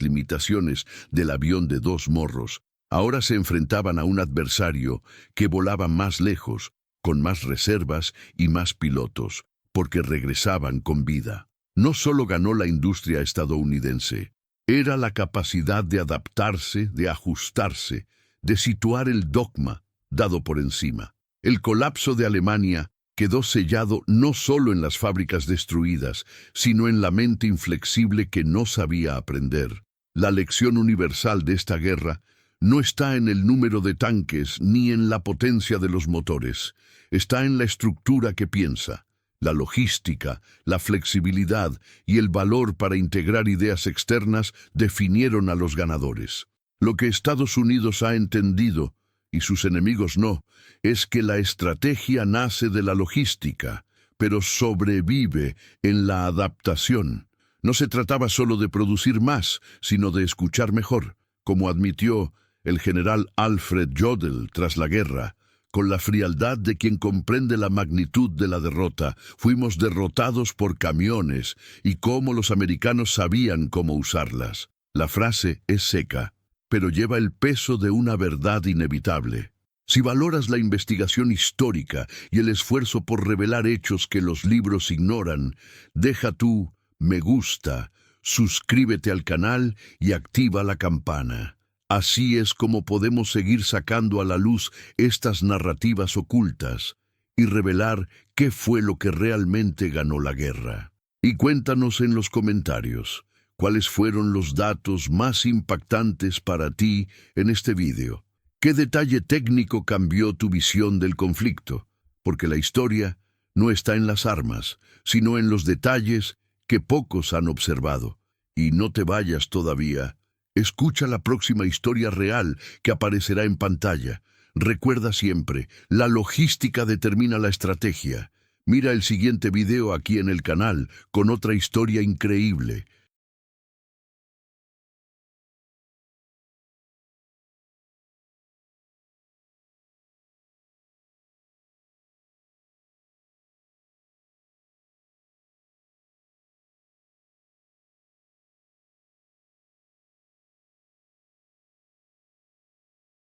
A: limitaciones del avión de dos morros, ahora se enfrentaban a un adversario que volaba más lejos, con más reservas y más pilotos, porque regresaban con vida. No solo ganó la industria estadounidense, era la capacidad de adaptarse, de ajustarse, de situar el dogma dado por encima. El colapso de Alemania quedó sellado no solo en las fábricas destruidas, sino en la mente inflexible que no sabía aprender. La lección universal de esta guerra no está en el número de tanques ni en la potencia de los motores, está en la estructura que piensa. La logística, la flexibilidad y el valor para integrar ideas externas definieron a los ganadores. Lo que Estados Unidos ha entendido, y sus enemigos no, es que la estrategia nace de la logística, pero sobrevive en la adaptación. No se trataba solo de producir más, sino de escuchar mejor, como admitió el general Alfred Jodl tras la guerra. Con la frialdad de quien comprende la magnitud de la derrota, fuimos derrotados por camiones y cómo los americanos sabían cómo usarlas. La frase es seca, pero lleva el peso de una verdad inevitable. Si valoras la investigación histórica y el esfuerzo por revelar hechos que los libros ignoran, deja tu me gusta, suscríbete al canal y activa la campana. Así es como podemos seguir sacando a la luz estas narrativas ocultas y revelar qué fue lo que realmente ganó la guerra. Y cuéntanos en los comentarios cuáles fueron los datos más impactantes para ti en este vídeo. ¿Qué detalle técnico cambió tu visión del conflicto? Porque la historia no está en las armas, sino en los detalles que pocos han observado. Y no te vayas todavía. Escucha la próxima historia real que aparecerá en pantalla. Recuerda siempre, la logística determina la estrategia. Mira el siguiente video aquí en el canal con otra historia increíble.